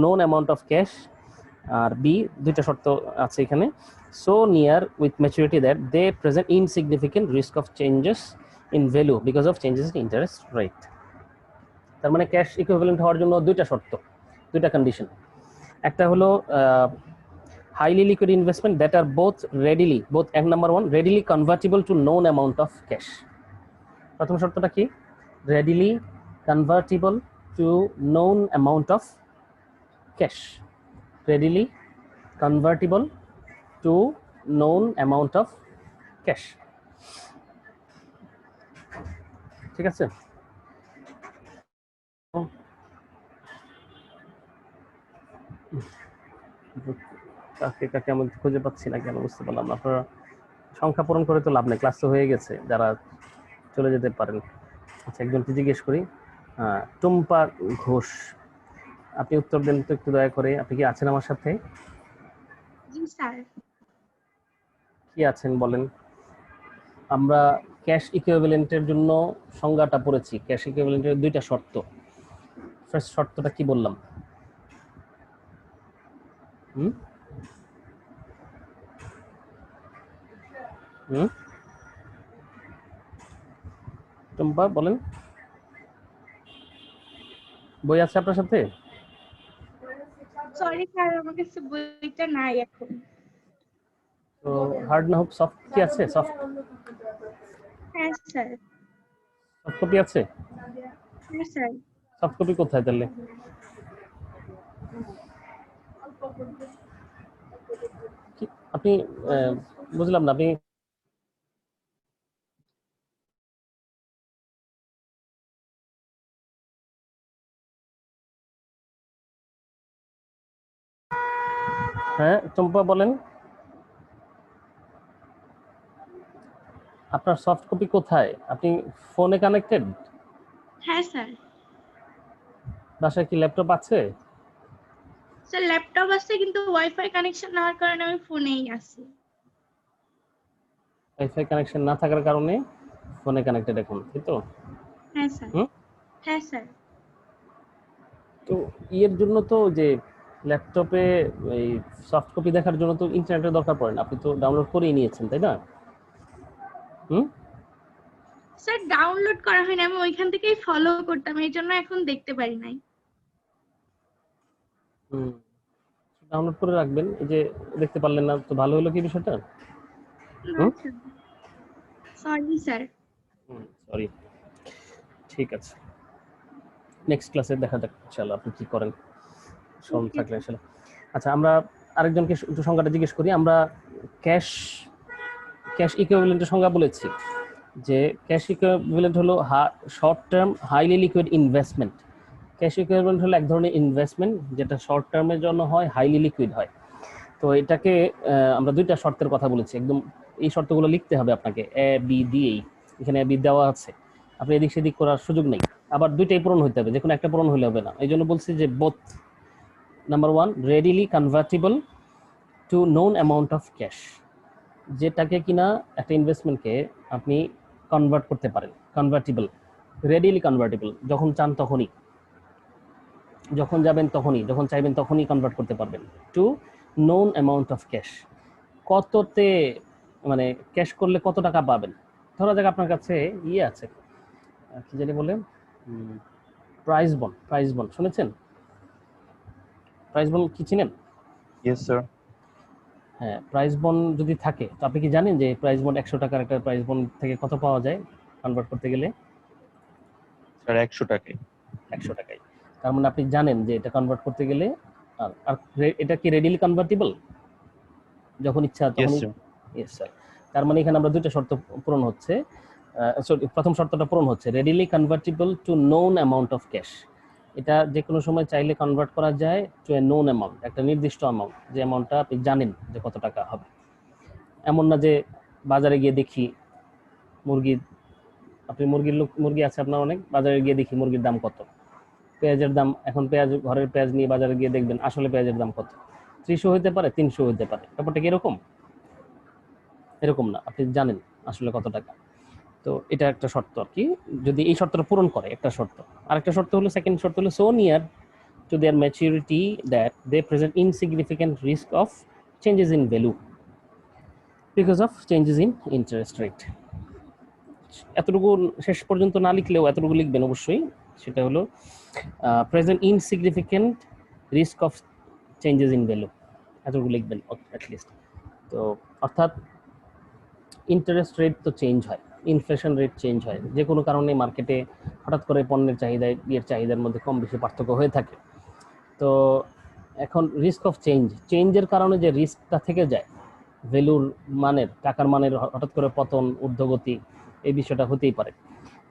known amount of cash, আর বি, দুইটা শর্ত আছে এখানে, so near with maturity that they present insignificant risk of changes in value because of changes in interest rate. তার মানে cash equivalent হওয়ার জন্য দুইটা শর্ত, দুইটা কন্ডিশন। একটা হলো highly liquid investment that are both and number 1 readily convertible to known amount of cash। প্রথম শর্তটা কি? readily convertible to known amount of cash, readily convertible to known amount of cash। ঠিক আছে, কাকে আমি খুঁজে পাচ্ছি না কেন, বুঝতে পারলাম না। আপনারা সংখ্যা পূরণ করে তো লাভ নেই, ক্লাস তো হয়ে গেছে, যারা চলে যেতে পারেন। আচ্ছা, একজনকে জিজ্ঞেস করি, টুম্পা ঘোষ, আপনি উত্তর দেন তো একটু দয়া করে। আপনি কি আছেন আমার সাথে? জি স্যার। কি আছেন বলেন। আমরা ক্যাশ ইকুইভ্যালেন্টের জন্য সংজ্ঞাটা পড়েছি। ক্যাশ ইকুইভ্যালেন্টের দুইটা শর্ত। ফার্স্ট শর্তটা কি বললাম? হুম হুম টুম্পা বলেন। বই আছে আপনার সাথে? সরি স্যার, আমার কাছে বইটা নাই এখন। তো হার্ড না হোক সফট কি আছে? সফট হ্যাঁ স্যার। কপি আছে? হ্যাঁ স্যার। সফট কপি কোথায় তাহলে? আপনি বুঝলাম না, আপনি হ্যাঁ চম্পা বলেন, আপনার সফট কপি কোথায়? আপনি ফোনে কানেক্টেড? হ্যাঁ স্যার। বাসায় কি ল্যাপটপ আছে? স্যার ল্যাপটপ আছে কিন্তু ওয়াইফাই কানেকশন না হওয়ার কারণে আমি ফোনেই আছি। ওয়াইফাই কানেকশন না থাকার কারণে ফোনে কানেক্টেড এখন, তাই তো? হ্যাঁ স্যার। হুম? হ্যাঁ স্যার। তো এর জন্য তো যে ল্যাপটপে এই সফট কপি দেখার জন্য তো ইন্টারনেটের দরকার পড়ে না, আপনি তো ডাউনলোড করেই নিয়েছেন তাই না? হুম স্যার ডাউনলোড করা হয়নি, আমি ওইখান থেকেই ফলো করতাম, এই জন্য এখন দেখতে পারি নাই। হুম ডাউনলোড করে রাখবেন। এই যে দেখতে পারলেন না তো ভালো হলো কি বিষয়টা? হুম সরি স্যার। সরি, ঠিক আছে, নেক্সট ক্লাসে দেখা যাক ইনশাআল্লাহ আপনি কি করেন, শোন থাকলে ইনশাআল্লাহ। আচ্ছা, আমরা আরেকজনকে একটু সংজ্ঞাটা জিজ্ঞেস করি। আমরা ক্যাশ ইকুইভ্যালেন্টের সংজ্ঞা বলেছি যে ক্যাশ ইকুইভ্যালেন্ট হলো short term highly liquid investment. Cash equivalent হলো এক ধরনের ইনভেস্টমেন্ট যেটা শর্ট টার্মের জন্য হয়, হাইলি লিকুইড হয়। তো এটাকে আমরা দুইটা শর্তের কথা বলেছি, একদম এই শর্তগুলো লিখতে হবে আপনাকে, এ বি দিয়েই। এখানে বি দেওয়া আছে, আপনি এদিক সেদিক করার সুযোগ নেই। আবার দুইটাই পূরণ হতে হবে, যে কোনো একটা পূরণ হলে হবে না। এই জন্য বলছি যে both. Number one, readily convertible to known amount of cash, যেটাকে কিনা একটা ইনভেস্টমেন্টকে আপনি কনভার্ট করতে পারেন। কনভার্টিবল, রেডিলি কনভার্টিবল, যখন চান তখনই, যখন যাবেন তখনই, যখন চাইবেন তখনই কনভার্ট করতে পারবেন। To known amount of cash, কততে মানে ক্যাশ করলে কত টাকা পাবেন। ধরা যাক আপনার কাছে ইয়ে আছে, কি জানি বলে, প্রাইস বন্ড শুনেছেন? প্রাইস বন্ড কি চিনেন? Yes sir. হ্যাঁ, প্রাইস বন্ড যদি থাকে তো আপনি কি জানেন যে প্রাইস বন্ড 100 টাকার একটা প্রাইস বন্ড থেকে কত পাওয়া যায় কনভার্ট করতে গেলে? স্যার 100 টাকায়। 100 টাকায়। তার মানে আপনি জানেন যে এটা কনভার্ট করতে গেলে আর এটা কি রেডিলি কনভার্টিবল, যখন ইচ্ছা ইয়েস তখন? স্যার। Yes sir. তার মানে এখানে আমরা দুটো শর্ত পূরণ হচ্ছে, প্রথম শর্তটা পূরণ হচ্ছে, readily convertible to known amount of cash. এটা যে কোনো সময় চাইলে কনভার্ট করা যায় টু এ নোন অ্যামাউন্ট, একটা নির্দিষ্ট অ্যামাউন্ট, যে অ্যামাউন্টটা আপনি জানেন যে কত টাকা হবে। এমন না যে বাজারে গিয়ে দেখি মুরগি, আপনি মুরগি আছে আপনার অনেক, বাজারে গিয়ে দেখি মুরগির দাম কত, পেঁয়াজের দাম, এখন পেঁয়াজ, ঘরের পেঁয়াজ নিয়ে বাজারে গিয়ে দেখবেন আসলে পেঁয়াজের দাম কত, 300 হতে পারে, 300 হতে পারে। ব্যাপারটা কি এরকম? এরকম না, আপনি জানেন আসলে কত টাকা। তো এটা একটা শর্ত আর কি, যদি এই শর্তটা পূরণ করে, একটা শর্ত। আরেকটা শর্ত হলো, সেকেন্ড শর্ত হলো, so near to their maturity that they present insignificant risk of changes in value because of changes in interest rate. এতটুকু শেষ পর্যন্ত না লিখলেও এতটুকু লিখবেন অবশ্যই, সেটা হলো present insignificant risk of changes in value, এতটুকু লিখবেন অ্যাটলিস্ট। তো অর্থাৎ ইন্টারেস্ট রেট তো চেঞ্জ হয়, ইনফ্লেশন রেট চেঞ্জ হয়, যে কোনো কারণে মার্কেটে হঠাৎ করে পণ্যের চাহিদায় এর চাহিদার মধ্যে কম বেশি পার্থক্য হয়ে থাকে। তো এখন রিস্ক অফ চেঞ্জের কারণে যে রিস্কটা থেকে যায়, ভ্যালুর মানের, টাকার মানের হঠাৎ করে পতন, ঊর্ধ্বগতি, এই বিষয়টা হতেই পারে।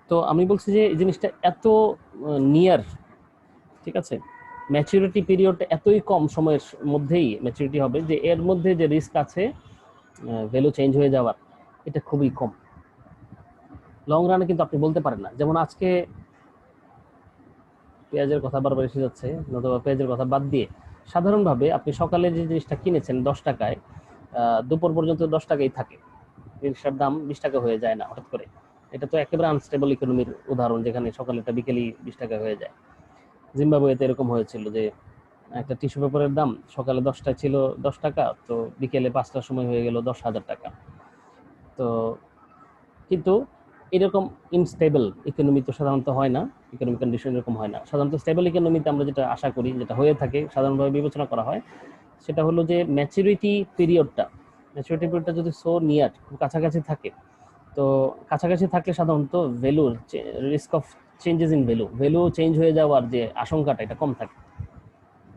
তো আমি বলছি যে এই জিনিসটা এত নিয়ার, ঠিক আছে, ম্যাচুরিটি পিরিয়ডটা এতই কম সময়ের মধ্যেই ম্যাচুরিটি হবে যে এর মধ্যে যে রিস্ক আছে ভ্যালু চেঞ্জ হয়ে যাওয়ার, এটা খুবই কম। লং রানে কিন্তু আপনি বলতে পারেন না। যেমন আজকে পেঁয়াজের কথা বারবার এসে যাচ্ছে, নতুবা পেঁয়াজের কথা বাদ দিয়ে সাধারণভাবে আপনি সকালে যে জিনিসটা কিনেছেন 10 টাকায়, দুপুর পর্যন্ত 10 টাকাই থাকে, জিনিসটার দাম 20 টাকা হয়ে যায় না হঠাৎ করে। এটা তো একেবারে আনস্টেবল ইকোনমির উদাহরণ, যেখানে সকালেটা বিকেলই 20 টাকা হয়ে যায়। জিম্বাবুয়েতে এরকম হয়েছিল যে একটা টিস্যু পেপারের দাম সকালে 10টায় ছিল 10 টাকা, তো বিকেলে 5টার সময় হয়ে গেল 10,000 টাকা। তো কিন্তু এরকম ইনস্টেবল ইকোনমি তো সাধারণত হয় না, ইকোনমিক কন্ডিশন এরকম হয় না। সাধারণত স্টেবল ইকোনমিতে আমরা যেটা আশা করি, যেটা হয়ে থাকে সাধারণভাবে বিবেচনা করা হয়, সেটা হলো যে ম্যাচুরিটি পিরিয়ডটা যদি সো নিয়ার, কাছাকাছি থাকে, তো কাছাকাছি থাকলে সাধারণত ভ্যালুর risk of changes in value change হয়ে যাওয়ার যে আশঙ্কাটা এটা কম থাকে।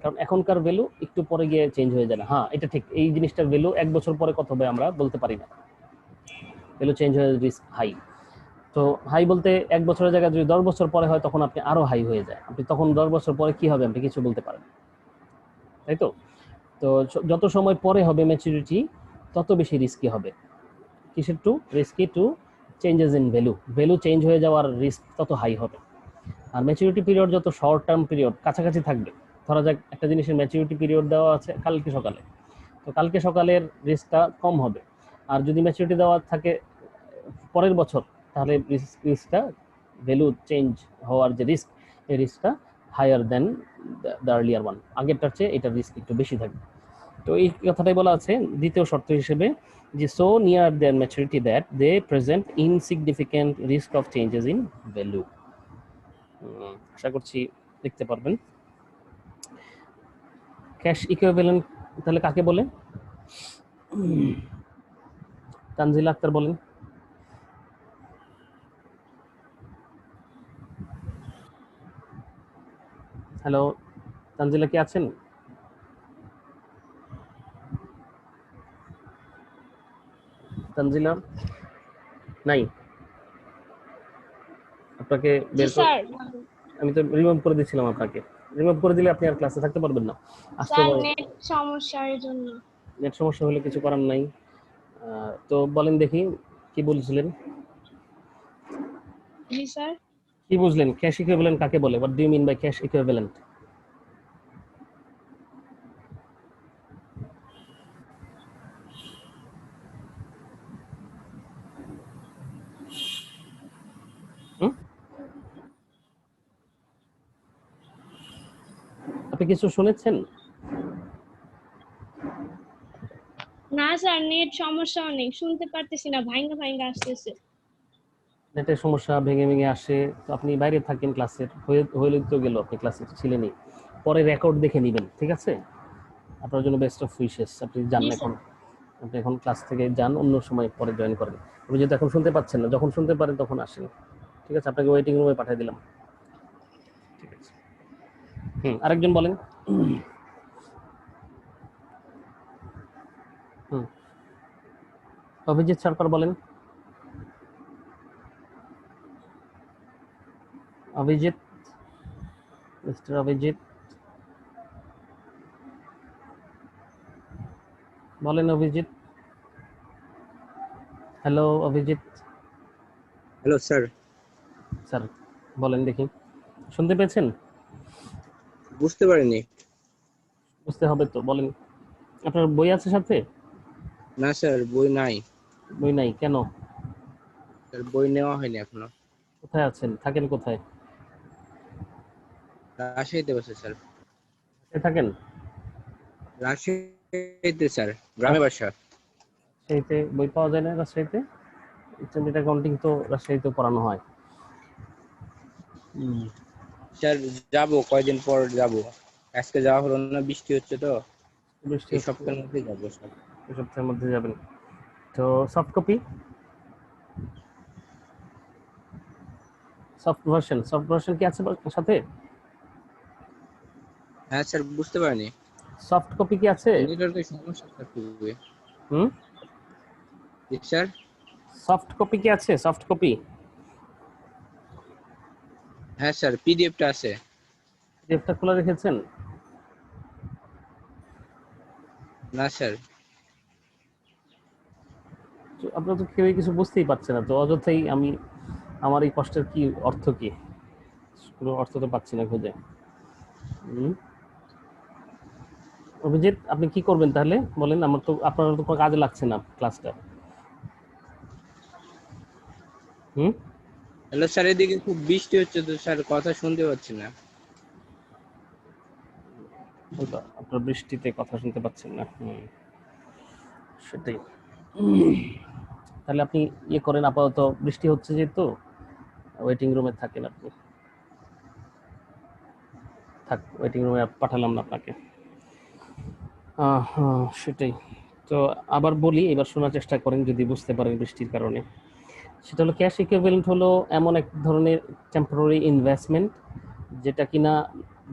কারণ এখনকার ভ্যালু একটু পরে গিয়ে চেঞ্জ হয়ে যায় না। হ্যাঁ, এটা ঠিক, এই জিনিসটার ভ্যালু 1 বছর পরে কত হবে আমরা বলতে পারি না, ভ্যালু চেঞ্জ হয়ে রিস্ক হাই। তো হাই বলতে 1 বছরের জায়গায় যদি 10 বছর পরে হয় তখন আপনি আরো হাই হয়ে যায়, আপনি তখন 10 বছর পরে কি হবে আপনি কিছু বলতে পারেন, তাই তো? তো যত সময় পরে হবে ম্যাচুরিটি, তত বেশি রিস্কি হবে। কিসের to risky? To changes in value change হয়ে যাওয়ার রিস্ক তত হাই হবে। আর ম্যাচুরিটি পিরিয়ড যত শর্ট টার্ম পিরিয়ড কাছাকাছি থাকবে, ধরা যাক একটা জিনিসের ম্যাচুরিটি পিরিয়ড দেওয়া আছে কালকে সকালে, তো কালকে সকালের রিস্কটা কম হবে। আর যদি ম্যাচুরিটি দেওয়া থাকে পরের বছর, তাহলে রিস্কটা ভ্যালু চেঞ্জ হওয়ার যে রিস্ক, এই রিস্কটা higher than the earlier one, আগেরটার চেয়ে এটার রিস্ক একটু বেশি থাকবে। তো এই কথাটাই বলা আছে দ্বিতীয় শর্ত হিসেবে, যে so near their maturity that they present insignificant risk of changes in value. আশা করছি দেখতে পারবেন। ক্যাশ ইকুইভ্যালেন্ট তাহলে কাকে বলে? তানজিলা আক্তার বলেন। হ্যালো তানজিলা, কি আছেন? তানজিলা নাই, আপনাকে বের করে আমি তো রিমুভ করে দিয়েছিলাম। আপনাকে রিমুভ করে দিলে আপনি আর ক্লাসে থাকতে পারবেন না। আসতে পারবেন, নেট সমস্যার জন্য। নেট সমস্যা হলে কিছু করার নাই। তো বলেন দেখি কি বলছিলেন? জি স্যার। কি বুঝলেন ক্যাশ ইকুইভ্যালেন্ট কাকে বলে? What do you mean by cash equivalent? আপনি কিছু শুনেছেন? না স্যার, নেট সমস্যা অনেক, শুনতে পারতেছি না, ভাঙা ভাঙা আসতেছে। নেটের সমস্যা ভেঙে ভেঙে আসে, তো আপনি বাইরে থাকেন, ক্লাসের হইলে তো গেল, আপনি ক্লাসে ছিলেনই, পরে রেকর্ড দেখে নেবেন, ঠিক আছে? আপনার জন্য বেস্ট অফ উইশেস। আপনি যান এখন, আপনি এখন ক্লাস থেকে যান, অন্য সময় পরে জয়েন করেন। আপনি যেহেতু এখন শুনতে পাচ্ছেন না, যখন শুনতে পারেন তখন আসেন, ঠিক আছে? আপনাকে ওয়েটিং রুমে পাঠিয়ে দিলাম, ঠিক আছে? আরেকজন বলেন। অভিজিৎ সরকার বলেন। অভিজিৎ, মিস্টার অভিজিৎ বলেন। Abhijit, hello Abhijit. Hello sir. Sir বলেন দেখি, শুনতে পেয়েছেন? বুঝতে পারিনি। বুঝতে হবে তো, বলেন। আপনার বই আছে সাথে? না স্যার, বই নাই। বই নাই কেন? স্যার বই নেওয়া হয়নি এখনো। কোথায় আছেন, থাকেন কোথায়? রাজশাহীতে বসে স্যার। থাকেন রাজশাহীতে স্যার, গ্রামে বাসা। রাজশাহীতে বই পাওয়া যায় না? রাজশাহীতে ইন্টারনেট অ্যাকাউন্টিং তো রাজশাহীতে পড়ানো হয়। স্যার যাবো, কয়দিন পর যাবো। আজকে যাওয়া হলো না, বৃষ্টি হচ্ছে তো। বৃষ্টি এই সপ্তাহের মধ্যেই যাবো স্যার। এই সপ্তাহের মধ্যে যাবেন। তো সফট কপি, সফট ভার্সন কি আছে সাথে? হ্যাঁ স্যার, বুঝতে পারিনি। সফট কপি কি আছে? নেটওয়ার্কের সমস্যা স্যার খুবই। স্যার সফট কপি কি আছে? Soft copy? হ্যাঁ স্যার, পিডিএফটা আছে। পিডিএফটা খোলা রেখেছেন? না স্যার। আপনারা তো কেউই কিছু বুঝতেই পারছে না, তো অযথাই আমি আমার এই কষ্টের কি অর্থ কি? কোনো অর্থ তো পাচ্ছি না খুঁজে। অভিজিৎ, আপনি কি করবেন তাহলে বলেন? আমার তো আপনার তো কোনো কাজে লাগছে না ক্লাসটা। হ্যালো স্যার, এদিকে খুব বৃষ্টি হচ্ছে তো স্যার, কথা শুনতে পাচ্ছি না। আপনার বৃষ্টিতে কথা শুনতে পাচ্ছেন না। সেটাই। তাহলে আপনি ইয়ে করেন, আপাতত বৃষ্টি হচ্ছে যেহেতু ওয়েটিং রুমে থাকেন আপনি। থাক, ওয়েটিং রুমে পাঠালাম না আপনাকে। সেটাই। তো আবার বলি, এবার শোনার চেষ্টা করেন যদি বুঝতে পারেন বৃষ্টির কারণে। সেটা হলো ক্যাশ ইকুইভ্যালেন্ট হলো এমন এক ধরনের টেম্পোরারি ইনভেস্টমেন্ট যেটা কিনা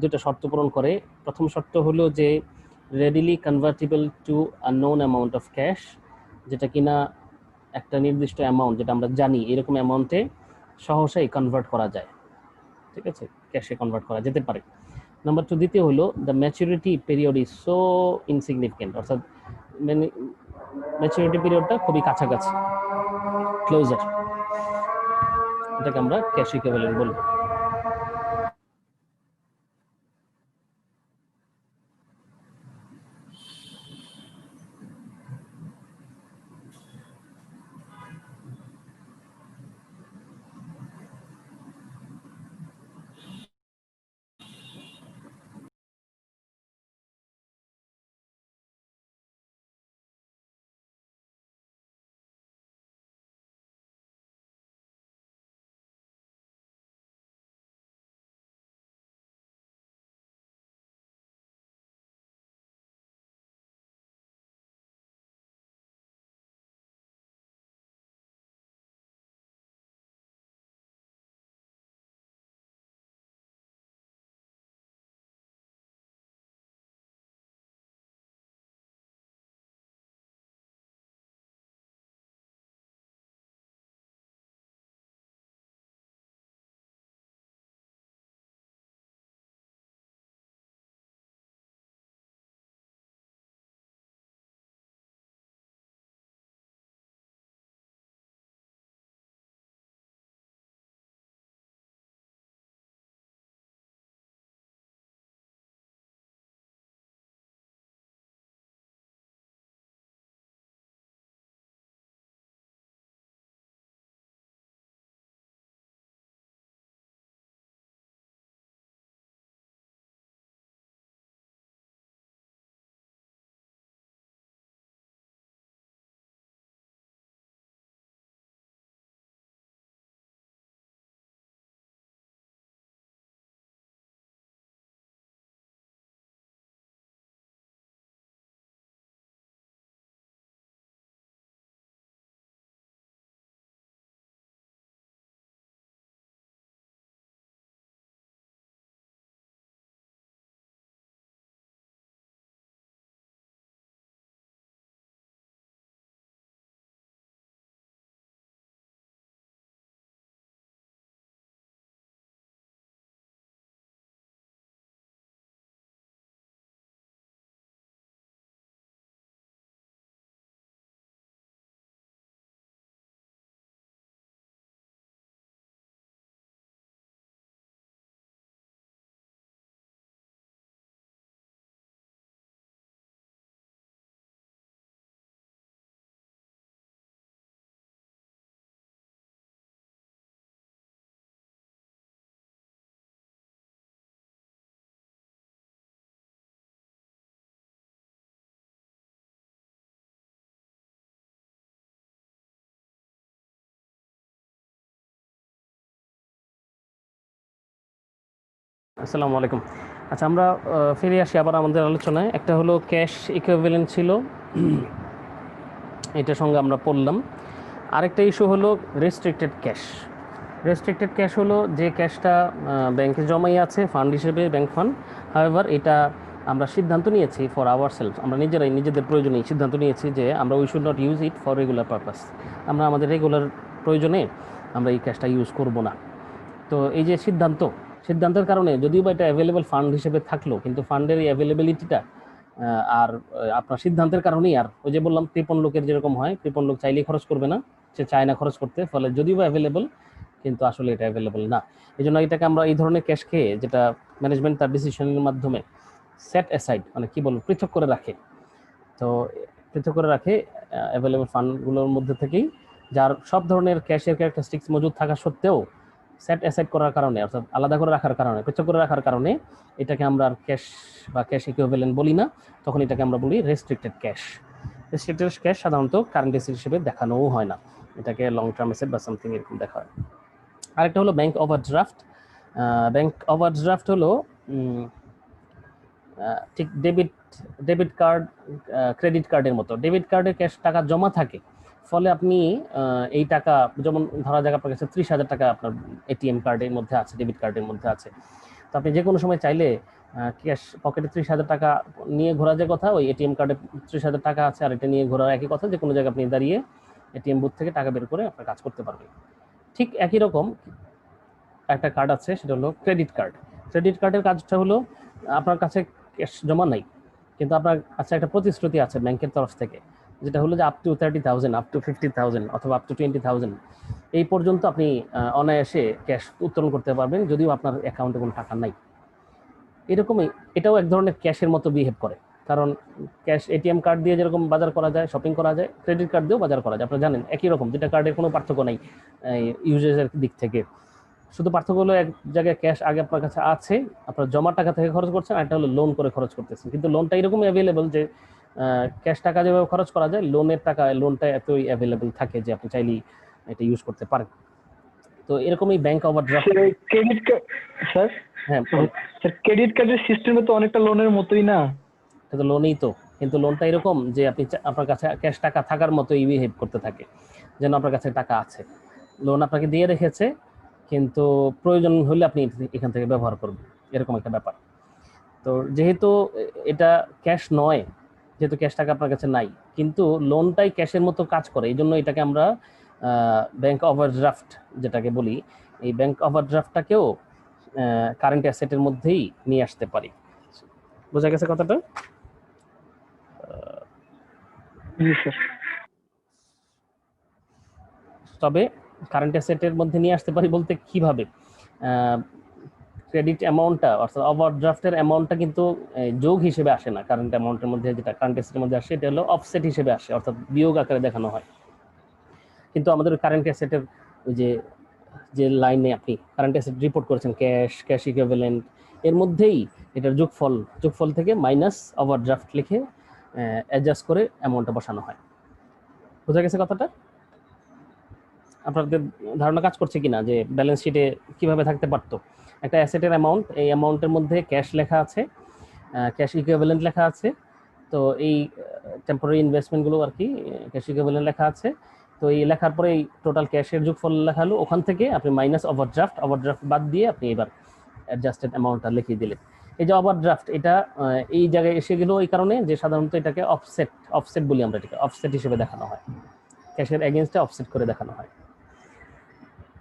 দুটো শর্ত পূরণ করে। প্রথম শর্ত হলো যে readily convertible to a known amount of cash, যেটা কিনা একটা নির্দিষ্ট অ্যামাউন্ট যেটা আমরা জানি এরকম অ্যামাউন্টে সহসাই কনভার্ট করা যায়, ঠিক আছে, ক্যাশে কনভার্ট করা যেতে পারে। নাম্বার 2, দ্বিতীয় হলো the maturity period is so insignificant, অর্থাৎ মানে ম্যাচুরিটি পিরিয়ডটা খুবই কাছাকাছি, ক্লোজার, এটাকে আমরা ক্যাশ ইকুইভ্যালেন্ট বলবো। আসসালামু আলাইকুম। আচ্ছা, আমরা ফিরে আসি আবার আমাদের আলোচনায়। একটা হলো ক্যাশ ইকুইভ্যালেন্ট ছিল, এটার সঙ্গে আমরা পড়লাম। আরেকটা ইস্যু হলো রেস্ট্রিক্টেড ক্যাশ। রেস্ট্রিক্টেড ক্যাশ হলো যে ক্যাশটা ব্যাংকে জমাই আছে ফান্ড হিসেবে, ব্যাংক ফান্ড। হাউএভার এটা আমরা সিদ্ধান্ত নিয়েছি ফর আওয়ার সেলফ, আমরা নিজেরাই নিজেদের প্রয়োজনেই সিদ্ধান্ত নিয়েছি যে আমরা we should not use it for regular purpose, আমরা আমাদের রেগুলার প্রয়োজনে আমরা এই ক্যাশটা ইউজ করব না। তো এই যে সিদ্ধান্তের কারণে যদিও বা এটা অ্যাভেলেবেল ফান্ড হিসেবে থাকলো, কিন্তু ফান্ডের এই অ্যাভেলেবিলিটিটা আর আপনার সিদ্ধান্তের কারণেই, আর ওই যে বললাম কৃপণ লোকের যেরকম হয়, কৃপণ লোক চাইলেই খরচ করবে না, সে চায় না খরচ করতে, ফলে যদিও বা অ্যাভেলেবল কিন্তু আসলে এটা অ্যাভেলেবল না। এই জন্য এটাকে আমরা এই ধরনের ক্যাশকে, যেটা ম্যানেজমেন্ট তার ডিসিশনের মাধ্যমে সেট অ্যাসাইড মানে কি বলবো পৃথক করে রাখে। তো পৃথক করে রাখে অ্যাভেলেবল ফান্ডগুলোর মধ্যে থেকেই, যার সব ধরনের ক্যাশের ক্যারেক্টারিস্টিক্স মজুদ থাকা সত্ত্বেও সেট অ্যাসাইড করার কারণে, অর্থাৎ আলাদা করে রাখার কারণে, পৃথক করে রাখার কারণে এটাকে আমরা আর ক্যাশ বা ক্যাশ ইকুইভ্যালেন্ট বলি না, তখন এটাকে আমরা বলি রেস্ট্রিক্টেড ক্যাশ। রেস্ট্রিক্টেড ক্যাশ সাধারণত কারেন্ট অ্যাসেট হিসেবে দেখানোও হয় না, এটাকে লং টার্ম অ্যাসেট বা সামথিং এরকম দেখা হয়। আরেকটা হলো ব্যাংক ওভারড্রাফট। ব্যাংক ওভারড্রাফট হলো ঠিক ডেবিট কার্ড ক্রেডিট কার্ডের মতো। ডেবিট কার্ডে ক্যাশ টাকা জমা থাকে, ফলে আপনি এই টাকা, যেমন ধরা যাক আপনার কাছে 30,000 টাকা আপনার এটিএম কার্ডের মধ্যে আছে, ডেবিট কার্ডের মধ্যে আছে, তো আপনি যে কোনো সময় চাইলে ক্যাশ পকেটে 30,000 টাকা নিয়ে ঘোরা যে কথা, ওই এটিএম কার্ডে 30,000 টাকা আছে আর এটা নিয়ে ঘোরার একই কথা, যে কোনো জায়গায় আপনি দাঁড়িয়ে এটিএম বুথ থেকে টাকা বের করে আপনার কাজ করতে পারবেন। ঠিক একই রকম একটা কার্ড আছে, সেটা হলো ক্রেডিট কার্ড। ক্রেডিট কার্ডের কাজটা হলো আপনার কাছে ক্যাশ জমা নাই, কিন্তু আপনার কাছে একটা প্রতিশ্রুতি আছে ব্যাংকের তরফ থেকে, যেটা হলো যে আপ টু 30,000, আপ টু 50,000 অথবা আপ টু 20,000 এই পর্যন্ত আপনি অনায়াসে ক্যাশ উত্তোলন করতে পারবেন, যদিও আপনার অ্যাকাউন্টে কোনো টাকা নাই। এরকমই এটাও এক ধরনের ক্যাশের মতো বিহেভ করে, কারণ ক্যাশ এটিএম কার্ড দিয়ে যেরকম বাজার করা যায়, শপিং করা যায়, ক্রেডিট কার্ড দিয়েও বাজার করা যায়, আপনারা জানেন একই রকম, যেটা কার্ডের কোনো পার্থক্য নাই ইউজেজের দিক থেকে। শুধু পার্থক্য হলো এক জায়গায় ক্যাশ আগে আপনার কাছে আছে, আপনার জমা টাকা থেকে খরচ করছেন, আর একটা হলো লোন করে খরচ করতেছেন, কিন্তু লোনটা এরকমই অ্যাভেলেবল যে ক্যাশ টাকা যেভাবে খরচ করা যায়, লোনটা এতই অ্যাভেলেবল থাকে যে আপনি চাইলেই এটা ইউজ করতে পারেন। তো এরকমই bank overdraft. Credit card sir, হ্যাঁ স্যার ক্রেডিট কার্ডের সিস্টেমে তো অনেকটা লোনের মতোই না? এটা তো লোনই তো, কিন্তু লোনটা এরকম যে আপনি আপনার কাছে ক্যাশ টাকা থাকার মতোই বিহেভ করতে থাকে, যেন আপনার কাছে টাকা আছে। লোন আপনাকে দিয়ে রেখেছে, কিন্তু প্রয়োজন হলে আপনি এখান থেকে ব্যবহার করবেন, এরকম একটা ব্যাপার। তো যেহেতু এটা ক্যাশ নয়, যেহেতু ক্যাশ টাকা আপনার কাছে নাই, কিন্তু লোনটাই ক্যাশের মতো কাজ করে, এই জন্য এটাকে আমরা ব্যাংক ওভারড্রাফট যেটাকে বলি, এই ব্যাংক ওভারড্রাফটটাকেও কারেন্ট অ্যাসেটের মধ্যেই নিয়ে আসতে পারি। বোঝা গেছে কথাটা? জি স্যার। তবে কারেন্ট অ্যাসেটের মধ্যে নিয়ে আসতে পারি বলতে কিভাবে, ক্রেডিট অ্যামাউন্টটা অর্থাৎ ওভারড্রাফটের অ্যামাউন্টটা কিন্তু যোগ হিসেবে আসে না কারেন্ট অ্যামাউন্টের মধ্যে, যেটা কারেন্ট অ্যাসেটের মধ্যে আসে এটা হলো অফসেট হিসেবে আসে, অর্থাৎ বিয়োগ আকারে দেখানো হয়। কিন্তু আমাদের কারেন্ট অ্যাসেটের ওই যে লাইনে আপনি কারেন্ট অ্যাসেট রিপোর্ট করেছেন, ক্যাশ ইকুইভ্যালেন্ট, এর মধ্যেই এটার যোগফল থেকে মাইনাস ওভারড্রাফট লিখে অ্যাডজাস্ট করে অ্যামাউন্টটা বসানো হয়। বোঝা গেছে কথাটা? আপনাদের ধারণা কাজ করছে কিনা যে ব্যালেন্স শিটে কিভাবে থাকতে পারতো? একটা অ্যাসেটের অ্যামাউন্ট, এই অ্যামাউন্টের মধ্যে ক্যাশ লেখা আছে, ক্যাশ ইকুইভ্যালেন্ট লেখা আছে, তো এই টেম্পোরারি ইনভেস্টমেন্টগুলো আর কি ক্যাশ ইকুইভ্যালেন্ট লেখা আছে, তো এই লেখার পরে এই টোটাল ক্যাশের যোগফল লেখা হলো, ওখান থেকে আপনি মাইনাস ওভারড্রাফট বাদ দিয়ে আপনি এবার অ্যাডজাস্টেড অ্যামাউন্টটা লিখিয়ে দিলেন। এই যে ওভারড্রাফট, এটা এই জায়গায় এসে গেল এই কারণে যে সাধারণত এটাকে অফসেট বলি আমরা, এটাকে অফসেট হিসেবে দেখানো হয়, ক্যাশের এগেইনস্টে অফসেট করে দেখানো হয়।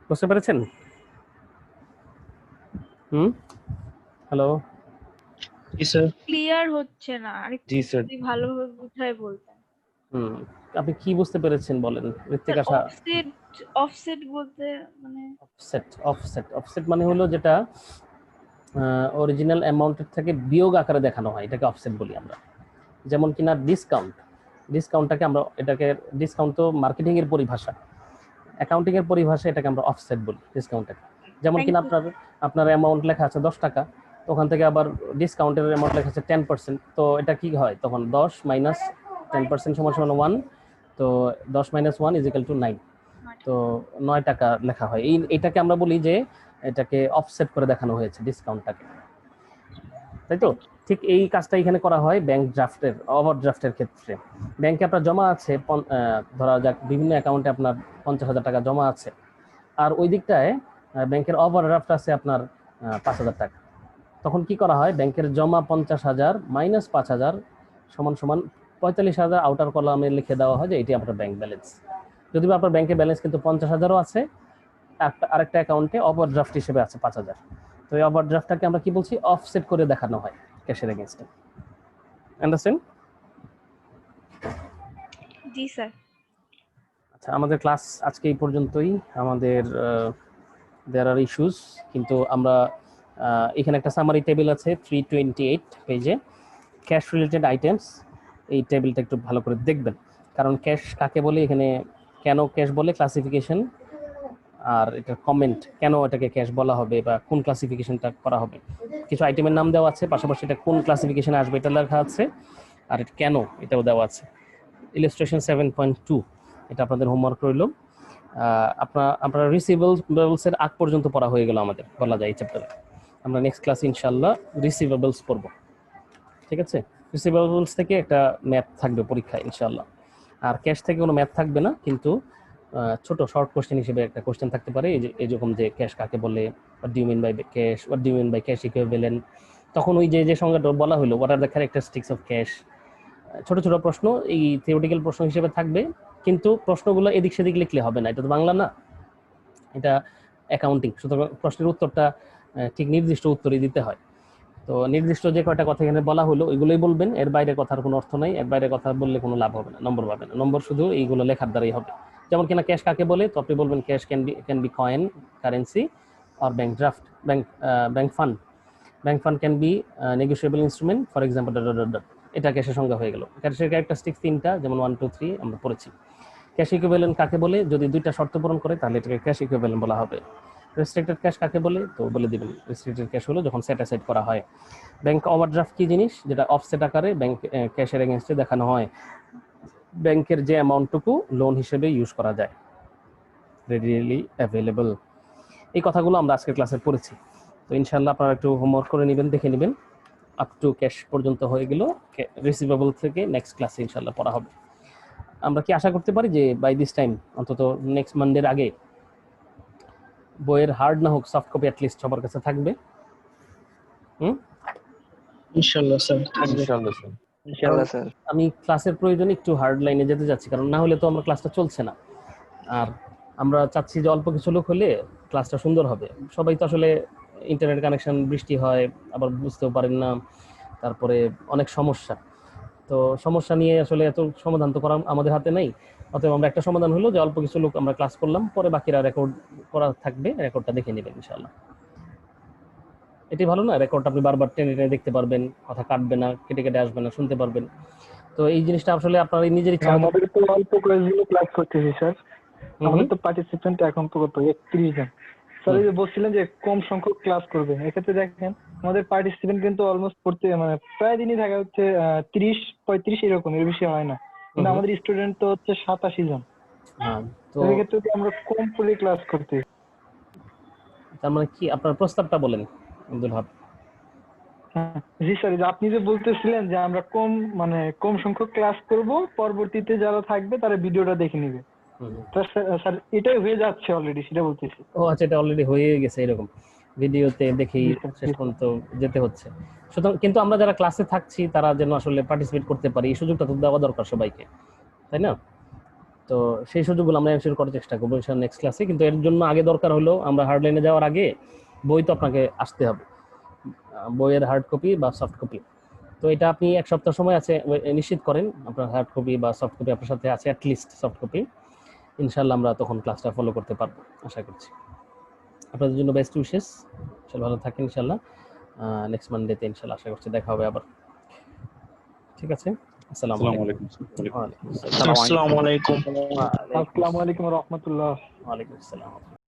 বুঝতে পেরেছেন? হ্যালো, জি স্যার। ক্লিয়ার হচ্ছে না, আরেকটু জি স্যার। যদি ভালোভাবে বুঝায় বলতেন। আপনি কি বুঝতে পেরেছেন বলেন? ঋত্বিকা শাহ। অফসেট বলতে মানে অফসেট মানে হলো যেটা অরিজিনাল অ্যামাউন্টের থেকে বিয়োগ আকারে দেখানো হয়, এটাকে অফসেট বলি আমরা। যেমন কিনা ডিসকাউন্টটাকে আমরা, এটাকে ডিসকাউন্ট তো মার্কেটিং এর পরিভাষা, অ্যাকাউন্টিং এর পরিভাষা এটাকে আমরা অফসেট বলি ডিসকাউন্টটাকে। যেমন কিনা আপনার অ্যামাউন্ট লেখা আছে 10 টাকা, তো ওখান থেকে আবার ডিসকাউন্টের অ্যামাউন্ট লেখা আছে 10%, তো এটা কি হয় তখন 10 মাইনাস 10% সমান 1, তো 10 মাইনাস 1 ইজ ইকুয়াল টু 9, তো 9 টাকা লেখা হয়। এইটাকে আমরা বলি যে এটাকে অফসেট করে দেখানো হয়েছে ডিসকাউন্টটাকে, তাই তো? ঠিক এই কাজটা এখানে করা হয় ব্যাংক ওভারড্রাফটের ক্ষেত্রে। ব্যাংকে আপনার জমা আছে, ধরা যাক বিভিন্ন অ্যাকাউন্টে আপনার 50,000 টাকা জমা আছে, আর ওই দিকটায় ব্যাংকের ওভারড্রাফট আছে আপনার 5,000 টাকা। তখন কি করা হয়, ব্যাংকের জমা 50,000 মাইনাস 5,000 সমান 45,000 আউটার কলামে লিখে দেওয়া হয় যে এটি আপনার ব্যাংক ব্যালেন্স। যদিও আপনার ব্যাংকে ব্যালেন্স কিন্তু 50,000ও আছে, আরেকটা অ্যাকাউন্টে ওভারড্রাফট হিসেবে আছে 5,000, তো এই ওভারড্রাফটটাকে আমরা কি বলছি, অফসেট করে দেখানো হয় ক্যাশের এগেইনস্টে। আন্ডারস্ট্যান্ড? জি স্যার। আচ্ছা, আমাদের ক্লাস আজকে এই পর্যন্তই। আমাদের দেয়ার আর ইস্যুস, কিন্তু আমরা এখানে একটা সামারি টেবিল আছে 328 পেজে, ক্যাশ রিলেটেড আইটেমস। এই টেবিলটা একটু ভালো করে দেখবেন, কারণ ক্যাশ কাকে বলে, এখানে কেন ক্যাশ বলে, ক্লাসিফিকেশন, আর এটা কমেন্ট কেন এটাকে ক্যাশ বলা হবে বা কোন ক্লাসিফিকেশনটা করা হবে। কিছু আইটেমের নাম দেওয়া আছে, পাশাপাশি এটা কোন ক্লাসিফিকেশনে আসবে এটা লেখা আছে, আর এটা কেন এটাও দেওয়া আছে। ইলাস্ট্রেশন 7.2 এটা আপনাদের হোমওয়ার্ক রইল। আপনারা রিসিভেবলসের আগ পর্যন্ত পড়া হয়ে গেল আমাদের, বলা যায় এই চ্যাপ্টারে। আমরা নেক্সট ক্লাসে ইনশাল্লাহ রিসিভেবলস পড়ব, ঠিক আছে? রিসিভেবলস থেকে একটা ম্যাথ থাকবে পরীক্ষা ইনশাল্লাহ, আর ক্যাশ থেকে কোনো ম্যাথ থাকবে না, কিন্তু ছোট শর্ট কোশ্চেন হিসেবে একটা কোশ্চেন থাকতে পারে, এরকম যে ক্যাশ কাকে বলে, what do you mean by cash, what do you mean by cash equivalent, তখন ওই যে সংজ্ঞাটা বলা হলো, what are the characteristics of cash. ছোট ছোট প্রশ্ন এই থিওরিটিক্যাল প্রশ্ন হিসেবে থাকবে, কিন্তু প্রশ্নগুলো এদিক সেদিক লিখলে হবে না, এটা তো বাংলা না, এটা অ্যাকাউন্টিং, সুতরাং প্রশ্নের উত্তরটা ঠিক নির্দিষ্ট উত্তরই দিতে হয়। তো নির্দিষ্ট যে কয়টা কথা এখানে বলা হলো ওইগুলোই বলবেন, এর বাইরে কথার কোনো অর্থ নাই, এর বাইরে কথা বললে কোনো লাভ হবে না, নম্বর পাবে না, নম্বর শুধু এইগুলো লেখার দ্বারাই হবে। যেমন কিনা ক্যাশ কাকে বলে, তো আপনি বলবেন cash can be coin, currency, আর bank draft, bank fund. Bank fund can be negotiable instrument, for example এটা ক্যাশের সংজ্ঞা হয়ে গেল। ক্যাশের ক্যারেক্টারিস্টিক্স 3টা, যেমন 1 2 3 আমরা পড়েছি। ক্যাশ ইকুইভ্যালেন্ট কাকে বলে, যদি 2টা শর্ত পূরণ করে তাহলে এটাকে ক্যাশ ইকুইভ্যালেন্ট বলা হবে। রেস্ট্রিক্টেড ক্যাশ কাকে বলে, তো বলে দিবেন রেস্ট্রিক্টেড ক্যাশ হলো যখন সেট অ্যাসাইড করা হয়। ব্যাংক ওভারড্রাফট কি জিনিস, যেটা অফসেট আকারে ব্যাংক ক্যাশের এগেইনস্টে দেখানো হয়, ব্যাংকের যে অ্যামাউন্টটুকু লোন হিসেবে ইউজ করা যায়, রেডিলি অ্যাভেলেবল। এই কথাগুলো আমরা আজকের ক্লাসে পড়েছি। তো ইনশাআল্লাহ আপনারা একটু হোমওয়ার্ক করে নেবেন, দেখে নেবেন। আপ টু ক্যাশ পর্যন্ত হয়ে গেল, রিসিভেবল থেকে নেক্সট ক্লাসে ইনশাআল্লাহ পড়া হবে। আমরা কি আশা করতে পারি যে বাই দিস টাইম, অন্তত নেক্সট মানডের আগে, বইয়ের হার্ড না হোক সফট কপি অ্যাটলিস্ট সবার কাছে থাকবে? ইনশাআল্লাহ স্যার, ইনশাআল্লাহ স্যার। ইনশাআল্লাহ স্যার। আমি ক্লাসের প্রয়োজনে একটু হার্ড লাইনে যেতে যাচ্ছি, কারণ না হলে তো আমার ক্লাসটা চলছে না। আর আমরা চাচ্ছি যে অল্প কিছু লোক হলে ক্লাসটা সুন্দর হবে। সবাই তো আসলে ইন্টারনেট কানেকশন, বৃষ্টি হয়, আবার বুঝতেও পারেন না, তারপরে অনেক সমস্যা। তো সমস্যা নিয়ে আসলে এত সমাধান তো করা আমাদের হাতে নেই। অতএব আমরা একটা সমাধান হলো যে অল্প কিছু লোক আমরা ক্লাস করলাম, পরে বাকিরা রেকর্ড করা থাকবে, রেকর্ডটা দেখে নেবেন ইনশাআল্লাহ। এটাই ভালো না, রেকর্ড আপনি বারবার টেনে টেনে দেখতে পারবেন, কথা কাটবে না, কেটে কেটে আসবে না, শুনতে পারবেন। তো এই জিনিসটা আসলে আপনার নিজের ইচ্ছা। আমাদের তো অল্প কয়েকগুলো ক্লাস করতেছি স্যার, আমাদের তো পার্টিসিপেন্ট এখন তো কত 31 জন স্যার। এই যে বলছিলেন যে কম সংখ্যক ক্লাস করবে, এক্ষেত্রে দেখেন আমাদের পার্টিসিপেন্ট কিন্তু অলমোস্ট করতে মানে প্রায় দিনই দেখা হচ্ছে 30-35 এরকম, এর বেশি হয় না, কিন্তু আমাদের স্টুডেন্ট তো হচ্ছে 87 জন। তো এক্ষেত্রে তো আমরা কম করে ক্লাস করতে। তার মানে কি আপনার প্রস্তাবটা বলেন আব্দুল হাব? জি স্যার, আপনি যে বলতেছিলেন যে আমরা কম সংখ্যক ক্লাস করব, পরবর্তীতে যারা থাকবে তারা ভিডিওটা দেখে নেবে, স্যার এটাই হয়ে যাচ্ছে অলরেডি, সেটা বলতেছি। ও আচ্ছা, এটা অলরেডি হয়ে গেছে এরকম, ভিডিওতে দেখেই শেষ পর্যন্ত যেতে হচ্ছে। সুতরাং কিন্তু আমরা যারা ক্লাসে থাকছি তারা যেন আসলে পার্টিসিপেট করতে পারি, এই সুযোগটা তো দেওয়া দরকার সবাইকে, তাই না? তো সেই সুযোগগুলো আমরা এনশিওর করার চেষ্টা করবো ইনশাআল্লাহ নেক্সট ক্লাসে। কিন্তু এর জন্য আগে দরকার হলো, আমরা হার্ড লাইনে যাওয়ার আগে বই তো আপনাকে আসতে হবে, বইয়ের হার্ড কপি বা সফট কপি। তো এটা আপনি এক সপ্তাহ সময় আছে, নিশ্চিত করেন আপনার হার্ড কপি বা সফট কপি আপনার সাথে আছে, অ্যাটলিস্ট সফট কপি। ইনশাআল্লাহ আমরা তখন ক্লাসটা ফলো করতে পারবো আশা করছি। আপনাদের জন্য বেস্ট উইশেস, চল ভালো থাকেন ইনশাআল্লাহ। নেক্সট মানডেতে ইনশাআল্লাহ আশা করছি দেখা হবে আবার, ঠিক আছে? আসসালামু আলাইকুম। আসসালামু আলাইকুম। আসসালামু আলাইকুম ওয়া রাহমাতুল্লাহ। ওয়া আলাইকুম আসসালাম।